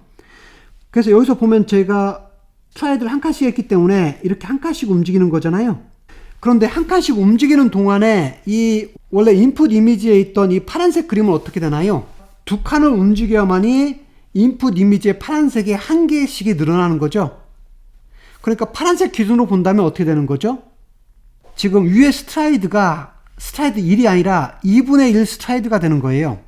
그래서 여기서 보면 제가 스트라이드를 한 칸씩 했기 때문에 이렇게 한 칸씩 움직이는 거잖아요. 그런데 한 칸씩 움직이는 동안에 이 원래 인풋 이미지에 있던 이 파란색 그림은 어떻게 되나요? 두 칸을 움직여야만이 인풋 이미지의 파란색이 한 개씩이 늘어나는 거죠. 그러니까 파란색 기준으로 본다면 어떻게 되는 거죠? 지금 위에 스트라이드가 스트라이드 1이 아니라 2분의 1 스트라이드가 되는 거예요.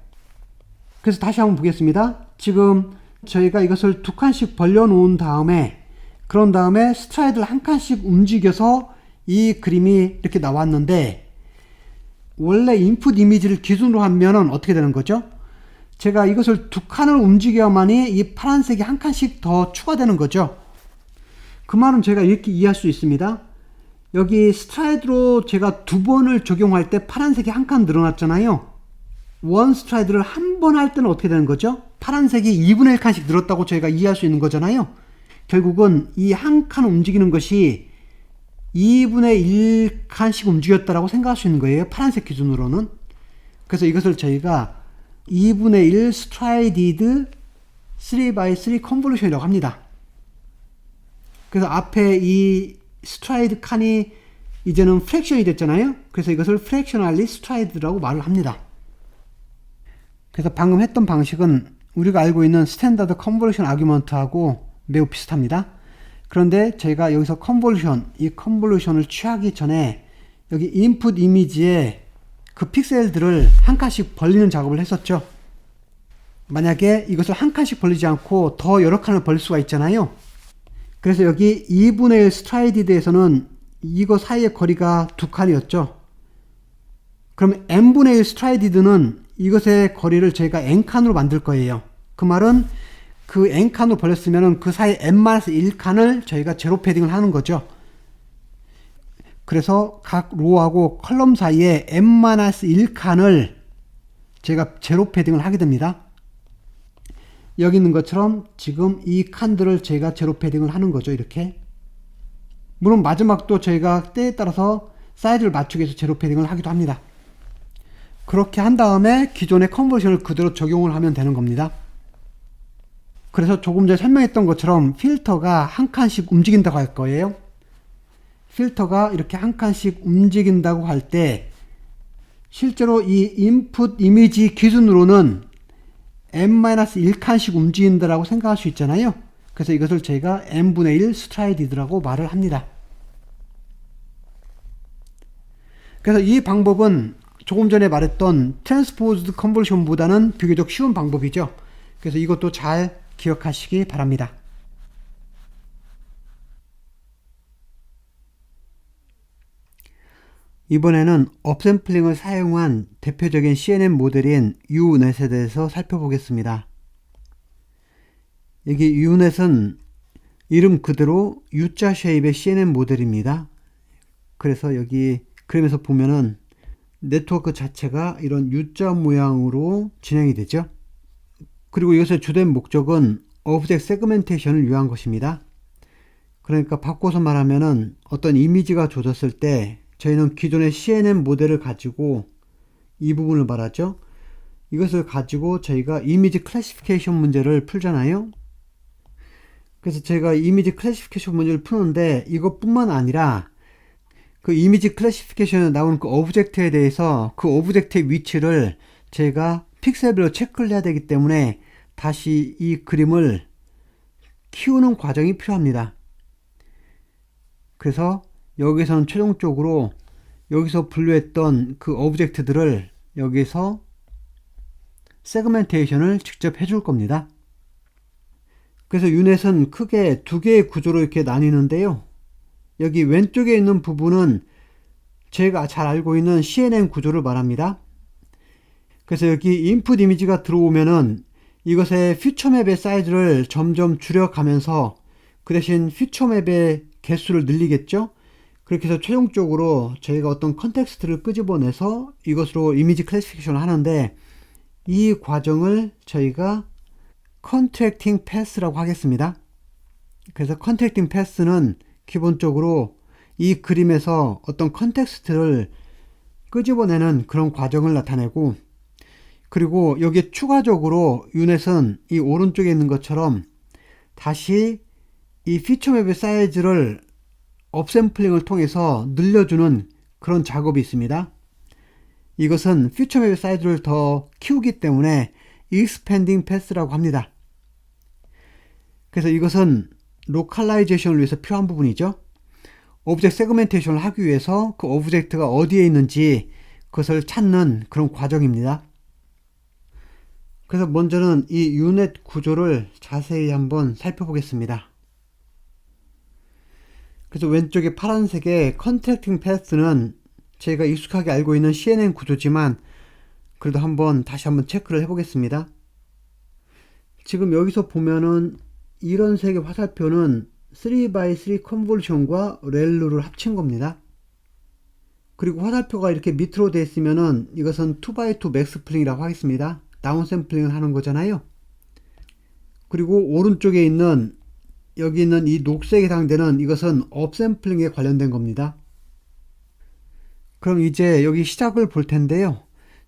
그래서 다시 한번 보겠습니다. 지금 저희가 이것을 두 칸씩 벌려 놓은 다음에 그런 다음에 스트라이드를 한 칸씩 움직여서 이 그림이 이렇게 나왔는데 원래 인풋 이미지를 기준으로 하면은 어떻게 되는 거죠? 제가 이것을 두 칸을 움직여야만이 이 파란색이 한 칸씩 더 추가되는 거죠. 그 말은 제가 이렇게 이해할 수 있습니다. 여기 스트라이드로 제가 두 번을 적용할 때 파란색이 한 칸 늘어났잖아요. 원 스트라이드를 한 번 할 때는 어떻게 되는 거죠? 파란색이 2분의 1칸씩 늘었다고 저희가 이해할 수 있는 거잖아요. 결국은 이 한 칸 움직이는 것이 2분의 1칸씩 움직였다라고 생각할 수 있는 거예요. 파란색 기준으로는. 그래서 이것을 저희가 2분의 1 스트라이디드 3x3 컨볼루션이라고 합니다. 그래서 앞에 이 스트라이드 칸이 이제는 프랙션이 됐잖아요. 그래서 이것을 프랙셔널리 스트라이드라고 말을 합니다. 그래서 방금 했던 방식은 우리가 알고 있는 스탠다드 컨볼루션 아규먼트하고 매우 비슷합니다. 그런데 저희가 여기서 이 컨볼루션을 취하기 전에 여기 인풋 이미지에 그 픽셀들을 한 칸씩 벌리는 작업을 했었죠. 만약에 이것을 한 칸씩 벌리지 않고 더 여러 칸을 벌릴 수가 있잖아요. 그래서 여기 2분의 1 스트라이디드에서는 이거 사이의 거리가 두 칸이었죠. 그럼 n분의 1 스트라이디드는 이것의 거리를 저희가 n칸으로 만들 거예요. 그 말은 그 n칸으로 벌렸으면 그 사이 n-1칸을 저희가 제로 패딩을 하는 거죠. 그래서 각 로우하고 컬럼 사이에 n-1칸을 제가 제로 패딩을 하게 됩니다. 여기 있는 것처럼 지금 이 칸들을 제가 제로 패딩을 하는 거죠. 이렇게. 물론 마지막도 저희가 때에 따라서 사이즈를 맞추기 위해서 제로 패딩을 하기도 합니다. 그렇게 한 다음에 기존의 컨버전을 그대로 적용을 하면 되는 겁니다. 그래서 조금 전에 설명했던 것처럼 필터가 한 칸씩 움직인다고 할 거예요. 필터가 이렇게 한 칸씩 움직인다고 할 때 실제로 이 인풋 이미지 기준으로는 n-1칸씩 움직인다라고 생각할 수 있잖아요. 그래서 이것을 저희가 n분의 1 스트라이디드라고 말을 합니다. 그래서 이 방법은 조금 전에 말했던 트랜스포즈드 컨버전보다는 비교적 쉬운 방법이죠. 그래서 이것도 잘 기억하시기 바랍니다. 이번에는 업샘플링을 사용한 대표적인 CNN 모델인 U넷에 대해서 살펴보겠습니다. 여기 U넷은 이름 그대로 U자 쉐입의 CNN 모델입니다. 그래서 여기 그림에서 보면은 네트워크 자체가 이런 U자 모양으로 진행이 되죠. 그리고 이것의 주된 목적은 오브젝트 세그멘테이션을 위한 것입니다. 그러니까 바꿔서 말하면은 어떤 이미지가 조졌을 때 저희는 기존의 CNN 모델을 가지고 이 부분을 말하죠. 이것을 가지고 저희가 이미지 클래시피케이션 문제를 풀잖아요. 그래서 제가 이미지 클래시피케이션 문제를 푸는데 이것뿐만 아니라 그 이미지 클래시피케이션에 나오는 그 오브젝트에 대해서 그 오브젝트의 위치를 제가 픽셀별로 체크를 해야 되기 때문에 다시 이 그림을 키우는 과정이 필요합니다. 그래서 여기서는 최종적으로 여기서 분류했던 그 오브젝트들을 여기서 세그멘테이션을 직접 해줄 겁니다. 그래서 유넷은 크게 두 개의 구조로 이렇게 나뉘는데요. 여기 왼쪽에 있는 부분은 제가 잘 알고 있는 CNN 구조를 말합니다. 그래서 여기 인풋 이미지가 들어오면은 이것의 퓨처맵의 사이즈를 점점 줄여가면서 그 대신 퓨처맵의 개수를 늘리겠죠. 그렇게 해서 최종적으로 저희가 어떤 컨텍스트를 끄집어내서 이것으로 이미지 클래시피케이션을 하는데, 이 과정을 저희가 컨트랙팅 패스라고 하겠습니다. 그래서 컨트랙팅 패스는 기본적으로 이 그림에서 어떤 컨텍스트를 끄집어내는 그런 과정을 나타내고, 그리고 여기에 추가적으로 유넷은 이 오른쪽에 있는 것처럼 다시 이 피처맵의 사이즈를 업샘플링을 통해서 늘려주는 그런 작업이 있습니다. 이것은 피처맵의 사이즈를 더 키우기 때문에 익스펜딩 패스라고 합니다. 그래서 이것은 로컬라이제이션을 위해서 필요한 부분이죠. 오브젝트 세그멘테이션을 하기 위해서 그 오브젝트가 어디에 있는지 그것을 찾는 그런 과정입니다. 그래서 먼저는 이 유넷 구조를 자세히 한번 살펴보겠습니다. 그래서 왼쪽에 파란색의 컨트랙팅 패스는 저희가 익숙하게 알고 있는 CNN 구조지만 그래도 다시 한번 체크를 해보겠습니다. 지금 여기서 보면은 이런 색의 화살표는 3x3 컨볼션과 렐루를 합친 겁니다. 그리고 화살표가 이렇게 밑으로 되어 있으면은 이것은 2x2 맥스플링이라고 하겠습니다. 다운샘플링을 하는 거잖아요. 그리고 오른쪽에 있는 여기 있는 이 녹색에 해당되는 이것은 업샘플링에 관련된 겁니다. 그럼 이제 여기 시작을 볼 텐데요.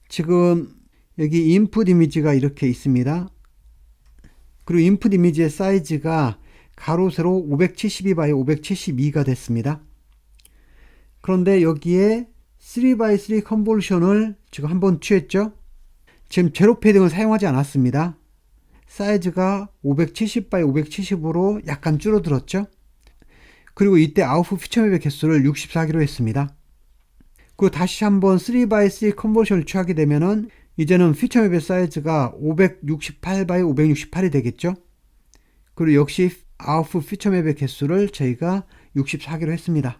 지금 여기 인풋 이미지가 이렇게 있습니다. 그리고 인풋 이미지의 사이즈가 가로 세로 572 x 572가 됐습니다. 그런데 여기에 3x3 컨볼션을 지금 한번 취했죠. 지금 제로 패딩을 사용하지 않았습니다. 사이즈가 570 x 570으로 약간 줄어들었죠. 그리고 이때 아웃풋 피처맵의 개수를 64개로 했습니다. 그리고 다시 한번 3x3 컨버션을 취하게 되면은 이제는 피처맵의 사이즈가 568 x 568이 되겠죠. 그리고 역시 아웃풋 피처맵의 개수를 저희가 64개로 했습니다.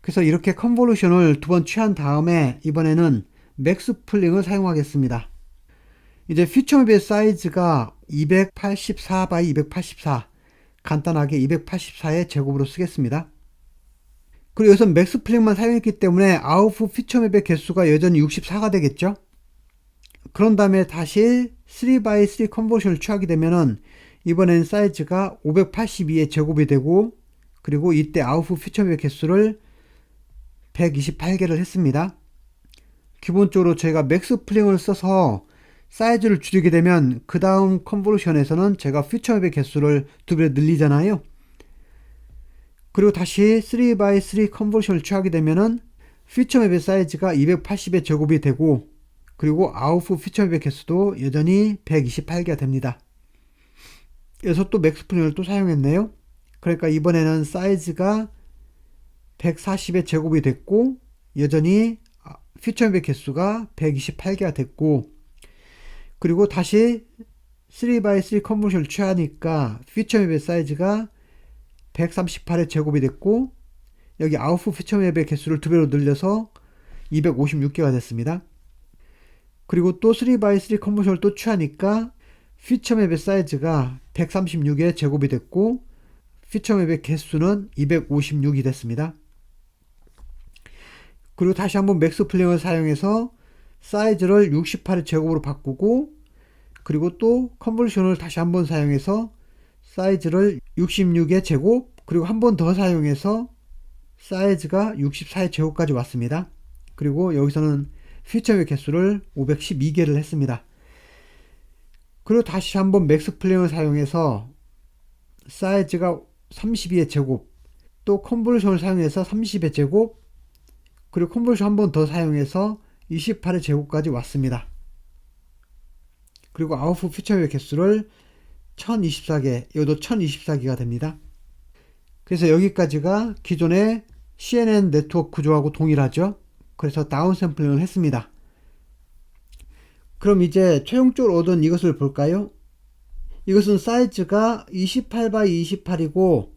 그래서 이렇게 컨볼루션을 두 번 취한 다음에 이번에는 맥스플링을 사용하겠습니다. 이제 피처맵의 사이즈가 284 x 284, 간단하게 284의 제곱으로 쓰겠습니다. 그리고 여기서 맥스플링만 사용했기 때문에 아웃풋 피처맵의 개수가 여전히 64가 되겠죠. 그런 다음에 다시 3x3 컨버션을 취하게 되면은 이번엔 사이즈가 582의 제곱이 되고, 그리고 이때 아웃풋 피처맵의 개수를 128개를 했습니다. 기본적으로 저희가 맥스플링을 써서 사이즈를 줄이게 되면 그 다음 컨버션에서는 제가 피처맵의 개수를 2배 늘리잖아요. 그리고 다시 3x3 컨버션을 취하게 되면은 피처맵의 사이즈가 280의 제곱이 되고, 그리고 아웃풋 피처맵의 개수도 여전히 128개가 됩니다. 여기서 또 맥스플링을 또 사용했네요. 그러니까 이번에는 사이즈가 140의 제곱이 됐고, 여전히 피처맵의 개수가 128개가 됐고, 그리고 다시 3x3 컨버션을 취하니까 피처맵의 사이즈가 138의 제곱이 됐고, 여기 아웃풋 피처맵의 개수를 2배로 늘려서 256개가 됐습니다. 그리고 또 3x3 컨버션을 또 취하니까 피처맵의 사이즈가 136의 제곱이 됐고, 피처맵의 개수는 256이 됐습니다. 그리고 다시 한번 맥스플링을 사용해서 사이즈를 68의 제곱으로 바꾸고, 그리고 또 컨버션을 다시 한번 사용해서 사이즈를 66의 제곱, 그리고 한 번 더 사용해서 사이즈가 64의 제곱까지 왔습니다. 그리고 여기서는 피처맵의 개수를 512개를 했습니다. 그리고 다시 한번 맥스플링을 사용해서 사이즈가 32의 제곱, 또 컨버션을 사용해서 30의 제곱, 그리고 컨버션 한 번 더 사용해서 28의 제곱까지 왔습니다. 그리고 아웃풋 피처맵의 개수를 1024개, 이것도 1024개가 됩니다. 그래서 여기까지가 기존의 CNN 네트워크 구조하고 동일하죠. 그래서 다운샘플링을 했습니다. 그럼 이제 최종적으로 얻은 이것을 볼까요? 이것은 사이즈가 28x 28이고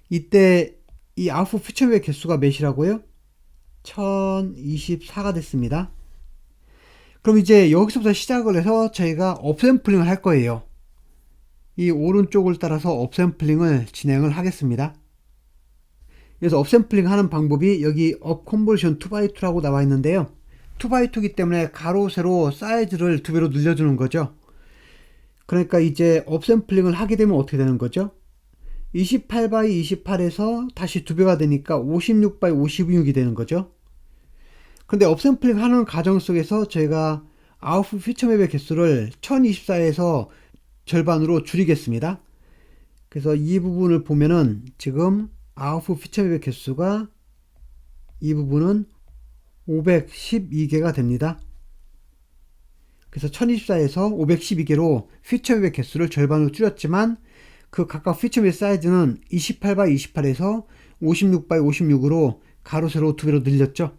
이때 이 아웃풋 퓨처맵의 개수가 몇이라고요? 1024가 됐습니다. 그럼 이제 여기서부터 시작을 해서 저희가 업샘플링을 할 거예요. 이 오른쪽을 따라서 업샘플링을 진행을 하겠습니다. 그래서 업샘플링 하는 방법이 여기 업컨버전 2x2라고 나와 있는데요. 2x2이기 때문에 가로 세로 사이즈를 2배로 늘려주는 거죠. 그러니까 이제 업샘플링을 하게 되면 어떻게 되는 거죠? 28x 28에서 다시 2배가 되니까 56x 56이 되는 거죠. 근데 업샘플링 하는 과정 속에서 저희가 아웃풋 피처맵의 개수를 1024에서 절반으로 줄이겠습니다. 그래서 이 부분을 보면은 지금 아웃풋 피처맵의 개수가 이 부분은 512개가 됩니다. 그래서 1024에서 512개로 피처맵의 개수를 절반으로 줄였지만 그 각각 피처맵 사이즈는 28x 28에서 56x 56으로 가로 세로 2배로 늘렸죠.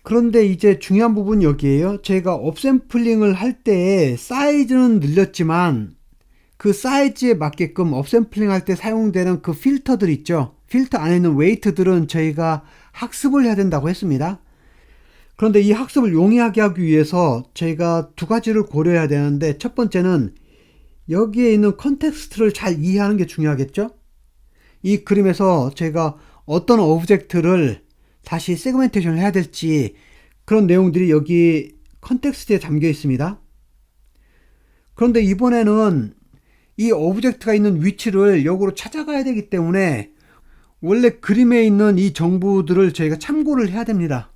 그런데 이제 중요한 부분이 여기에요. 저희가 업샘플링을 할 때 사이즈는 늘렸지만 그 사이즈에 맞게끔 업샘플링 할 때 사용되는 그 필터들 있죠. 필터 안에 있는 웨이트들은 저희가 학습을 해야 된다고 했습니다. 그런데 이 학습을 용이하게 하기 위해서 저희가 두 가지를 고려해야 되는데, 첫 번째는 여기에 있는 컨텍스트를 잘 이해하는 게 중요하겠죠. 이 그림에서 저희가 어떤 오브젝트를 다시 세그멘테이션을 해야 될지 그런 내용들이 여기 컨텍스트에 담겨 있습니다. 그런데 이번에는 이 오브젝트가 있는 위치를 역으로 찾아가야 되기 때문에 원래 그림에 있는 이 정보들을 저희가 참고를 해야 됩니다.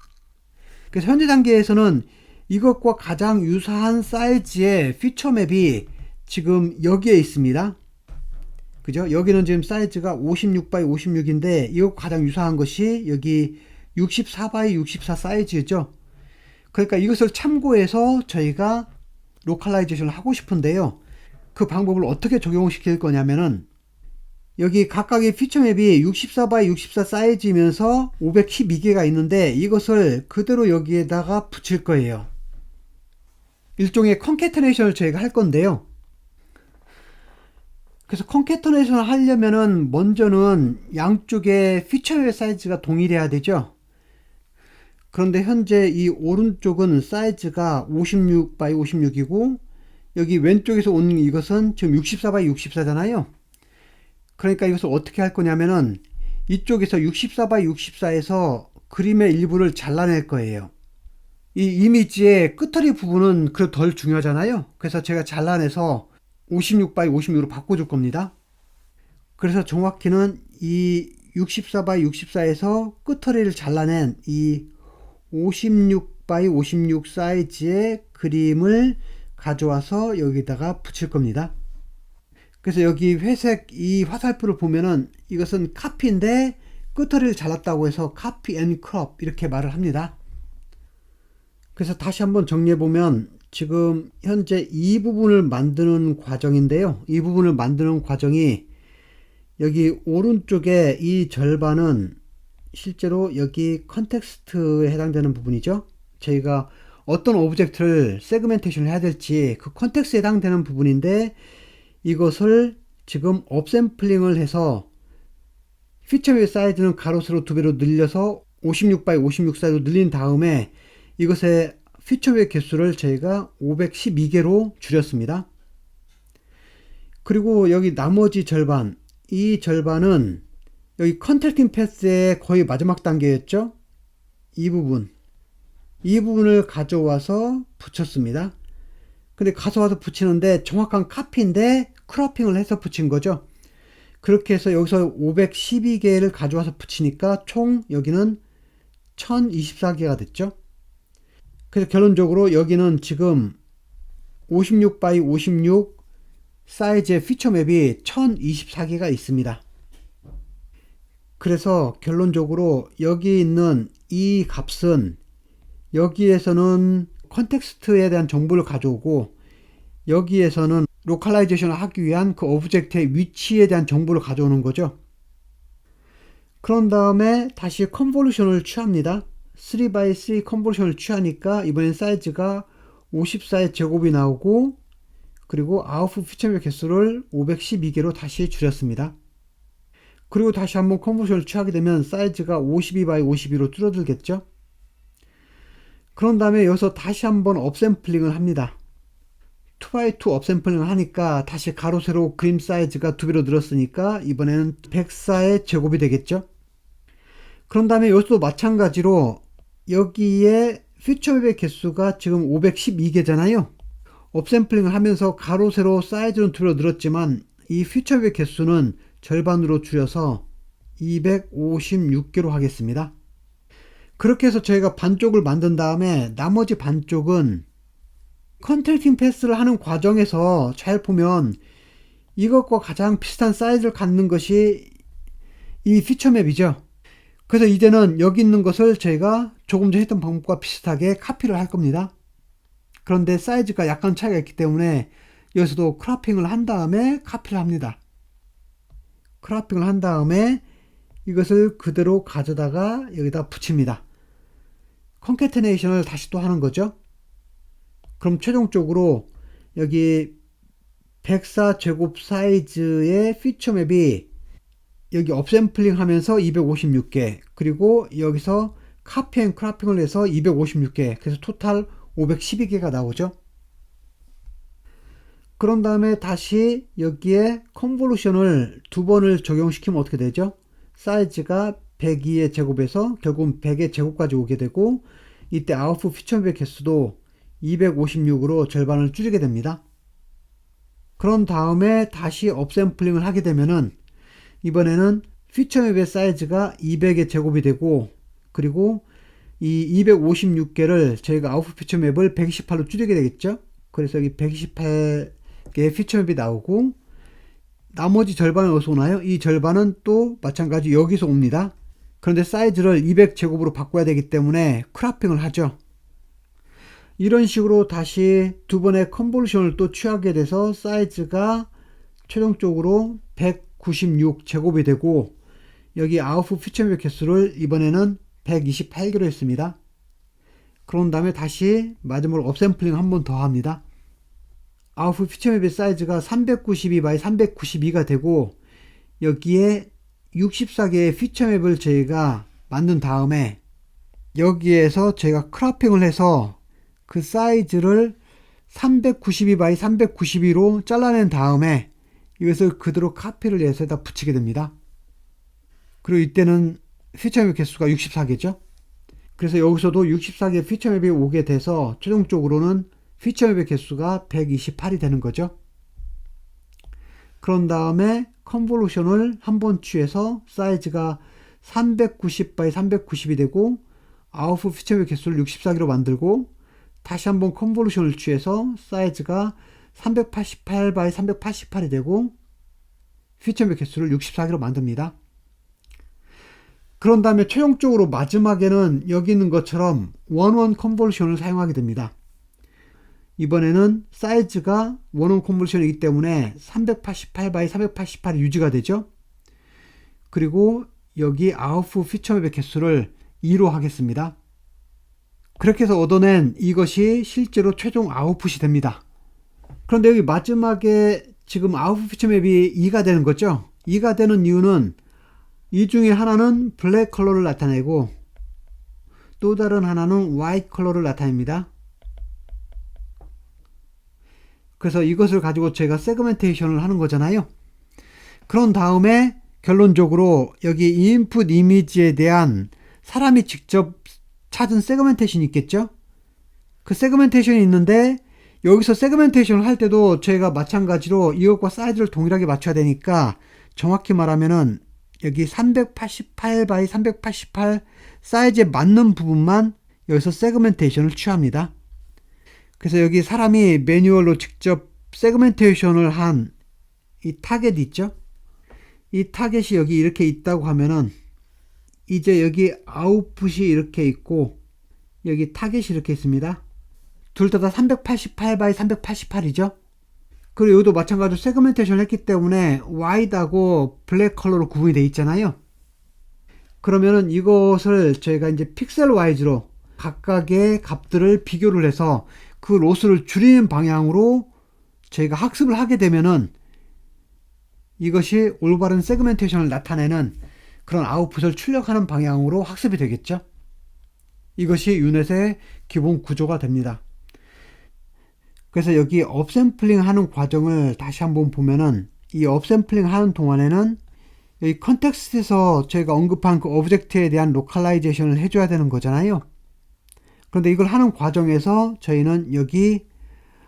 그래서 현재 단계에서는 이것과 가장 유사한 사이즈의 피처맵이 지금 여기에 있습니다. 그죠? 여기는 지금 사이즈가 56x 56인데 이것과 가장 유사한 것이 여기 64x 64 사이즈죠. 그러니까 이것을 참고해서 저희가 로컬라이제이션을 하고 싶은데요. 그 방법을 어떻게 적용시킬 거냐면은 여기 각각의 피처맵이 64x 64 사이즈이면서 512개가 있는데 이것을 그대로 여기에다가 붙일 거예요. 일종의 컨캐터네이션을 저희가 할 건데요. 그래서 컨캐터네이션을 하려면은 먼저는 양쪽의 피처맵 사이즈가 동일해야 되죠. 그런데 현재 이 오른쪽은 사이즈가 56x 56이고 여기 왼쪽에서 온 이것은 지금 64x 64잖아요. 그러니까 이것을 어떻게 할 거냐면은 이쪽에서 64x 64에서 그림의 일부를 잘라낼 거예요. 이 이미지의 끄트리 부분은 그래도 덜 중요하잖아요. 그래서 제가 잘라내서 56x 56으로 바꿔줄 겁니다. 그래서 정확히는 이 64x 64에서 끄트리를 잘라낸 이 56x 56 사이즈의 그림을 가져와서 여기다가 붙일 겁니다. 그래서 여기 회색 이 화살표를 보면은 이것은 카피인데 끄트리를 잘랐다고 해서 카피 앤 크롭 이렇게 말을 합니다. 그래서 다시 한번 정리해 보면 지금 현재 이 부분을 만드는 과정인데요. 이 부분을 만드는 과정이 여기 오른쪽에 이 절반은 실제로 여기 컨텍스트에 해당되는 부분이죠. 저희가 어떤 오브젝트를 세그멘테이션을 해야 될지 그 컨텍스트에 해당되는 부분인데 이것을 지금 업샘플링을 해서 피처맵 사이즈는 가로 세로 2배로 늘려서 56x 56 사이즈로 늘린 다음에 이것의 피처맵 개수를 저희가 512개로 줄였습니다. 그리고 여기 나머지 절반, 이 절반은 여기 컨택팅 패스의 거의 마지막 단계였죠. 이 부분을 가져와서 붙였습니다. 근데 가져와서 붙이는데 정확한 카피인데 크로핑을 해서 붙인 거죠. 그렇게 해서 여기서 512개를 가져와서 붙이니까 총 여기는 1024개가 됐죠. 그래서 결론적으로 여기는 지금 56x 56 사이즈의 피처맵이 1024개가 있습니다. 그래서 결론적으로 여기 있는 이 값은 여기에서는 컨텍스트에 대한 정보를 가져오고 여기에서는 로컬라이제이션을 하기 위한 그 오브젝트의 위치에 대한 정보를 가져오는 거죠. 그런 다음에 다시 컨볼루션을 취합니다. 3x3 컨볼루션을 취하니까 이번엔 사이즈가 54의 제곱이 나오고, 그리고 아웃풋 피처맵의 개수를 512개로 다시 줄였습니다. 그리고 다시 한번 컨볼루션을 취하게 되면 사이즈가 52x52로 줄어들겠죠. 그런 다음에 여기서 다시 한번 업샘플링을 합니다. 2x2 업샘플링을 하니까 다시 가로 세로 그림 사이즈가 2배로 늘었으니까 이번에는 104의 제곱이 되겠죠. 그런 다음에 여기서도 마찬가지로 여기에 피처맵의 개수가 지금 512개잖아요. 업샘플링을 하면서 가로 세로 사이즈는 2배로 늘었지만 이 피처맵의 개수는 절반으로 줄여서 256개로 하겠습니다. 그렇게 해서 저희가 반쪽을 만든 다음에 나머지 반쪽은 컨트랙팅 패스를 하는 과정에서 잘 보면 이것과 가장 비슷한 사이즈를 갖는 것이 이 피처맵이죠. 그래서 이제는 여기 있는 것을 저희가 조금 전에 했던 방법과 비슷하게 카피를 할 겁니다. 그런데 사이즈가 약간 차이가 있기 때문에 여기서도 크로핑을 한 다음에 카피를 합니다. 크로핑을 한 다음에 이것을 그대로 가져다가 여기다 붙입니다. 컨캐테네이션을 다시 또 하는 거죠. 그럼 최종적으로 여기 104 제곱 사이즈의 피처맵이 여기 업샘플링 하면서 256개, 그리고 여기서 카피 앤 크로핑을 해서 256개, 그래서 토탈 512개가 나오죠. 그런 다음에 다시 여기에 컨볼루션을 두 번을 적용시키면 어떻게 되죠? 사이즈가 102의 제곱에서 결국은 100의 제곱까지 오게 되고, 이때 아웃풋 피처맵의 개수도 256으로 절반을 줄이게 됩니다. 그런 다음에 다시 업샘플링을 하게 되면은 이번에는 피처맵의 사이즈가 200의 제곱이 되고, 그리고 이 256개를 저희가 아웃풋 피처맵을 128로 줄이게 되겠죠. 그래서 여기 128개의 피처맵이 나오고, 나머지 절반은 어디서 오나요? 이 절반은 또 마찬가지 여기서 옵니다. 그런데 사이즈를 200제곱으로 바꿔야 되기 때문에 크로핑을 하죠. 이런 식으로 다시 두 번의 컨볼루션을 또 취하게 돼서 사이즈가 최종적으로 196제곱이 되고, 여기 아웃풋 피처맵 개수를 이번에는 128개로 했습니다. 그런 다음에 다시 마지막으로 업샘플링 한 번 더 합니다. 아웃풋 피처맵의 사이즈가 392x392가 되고, 여기에 64개의 피처맵을 저희가 만든 다음에 여기에서 저희가 크로핑을 해서 그 사이즈를 392x392로 잘라낸 다음에 이것을 그대로 카피를 해서 다 붙이게 됩니다. 그리고 이때는 피처맵 개수가 64개죠. 그래서 여기서도 64개의 피처맵이 오게 돼서 최종적으로는 피처맵의 개수가 128이 되는 거죠. 그런 다음에 컨볼루션을 한번 취해서 사이즈가 390x390이 되고, 아웃풋 피처맵 개수를 64개로 만들고, 다시 한번 컨볼루션을 취해서 사이즈가 388x388이 되고, 피처맵 개수를 64개로 만듭니다. 그런 다음에 최종적으로 마지막에는 여기 있는 것처럼 원원 컨볼루션을 사용하게 됩니다. 이번에는 사이즈가 원원 컨볼루션이기 때문에 388x388이 유지가 되죠. 그리고 여기 아웃풋 피처맵의 개수를 2로 하겠습니다. 그렇게 해서 얻어낸 이것이 실제로 최종 아웃풋이 됩니다. 그런데 여기 마지막에 지금 아웃풋 피처맵이 2가 되는 거죠. 2가 되는 이유는 이 중에 하나는 블랙 컬러를 나타내고 또 다른 하나는 화이트 컬러를 나타냅니다. 그래서 이것을 가지고 제가 세그멘테이션을 하는 거잖아요. 그런 다음에 결론적으로 여기 인풋 이미지에 대한 사람이 직접 찾은 세그멘테이션이 있겠죠. 그 세그멘테이션이 있는데 여기서 세그멘테이션을 할 때도 저희가 마찬가지로 이것과 사이즈를 동일하게 맞춰야 되니까 정확히 말하면은 여기 388x388 사이즈에 맞는 부분만 여기서 세그멘테이션을 취합니다. 그래서 여기 사람이 매뉴얼로 직접 세그멘테이션을 한 이 타겟이 있죠. 이 타겟이 여기 이렇게 있다고 하면은 이제 여기 아웃풋이 이렇게 있고 여기 타겟이 이렇게 있습니다. 둘 다 388x388이죠. 그리고 여기도 마찬가지로 세그멘테이션을 했기 때문에 white하고 블랙 컬러로 구분이 되어 있잖아요. 그러면은 이것을 저희가 이제 픽셀 와이즈로 각각의 값들을 비교를 해서 그 로스를 줄이는 방향으로 저희가 학습을 하게 되면은 이것이 올바른 세그멘테이션을 나타내는 그런 아웃풋을 출력하는 방향으로 학습이 되겠죠. 이것이 유넷의 기본 구조가 됩니다. 그래서 여기 업샘플링 하는 과정을 다시 한번 보면은 이 업샘플링 하는 동안에는 여기 컨텍스트에서 저희가 언급한 그 오브젝트에 대한 로컬라이제이션을 해줘야 되는 거잖아요. 그런데 이걸 하는 과정에서 저희는 여기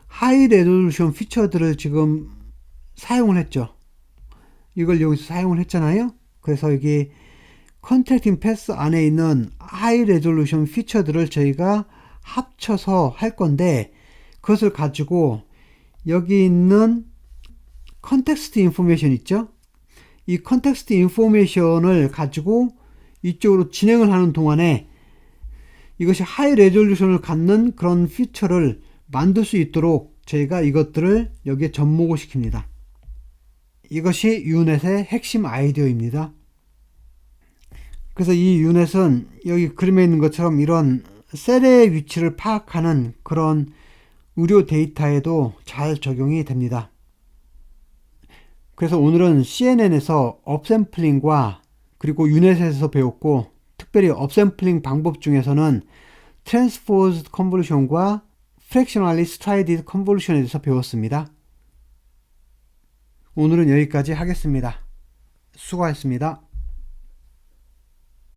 하이 레졸루션 피처들을 지금 사용을 했죠. 이걸 여기서 사용을 했잖아요. 그래서 여기 컨트랙팅 패스 안에 있는 하이 레졸루션 피처들을 저희가 합쳐서 할 건데, 그것을 가지고 여기 있는 컨텍스트 인포메이션 있죠? 이 컨텍스트 인포메이션을 가지고 이쪽으로 진행을 하는 동안에 이것이 하이 레졸루션을 갖는 그런 피처를 만들 수 있도록 저희가 이것들을 여기에 접목을 시킵니다. 이것이 유넷의 핵심 아이디어입니다. 그래서 이 유넷은 여기 그림에 있는 것처럼 이런 셀의 위치를 파악하는 그런 의료 데이터에도 잘 적용이 됩니다. 그래서 오늘은 CNN에서 업샘플링과 그리고 유넷에서 배웠고, 특별히 업샘플링 방법 중에서는 트랜스포즈드 컨볼루션과 프랙셔널리 스트라이디드 컨볼루션에 대해서 배웠습니다. 오늘은 여기까지 하겠습니다. 수고하셨습니다.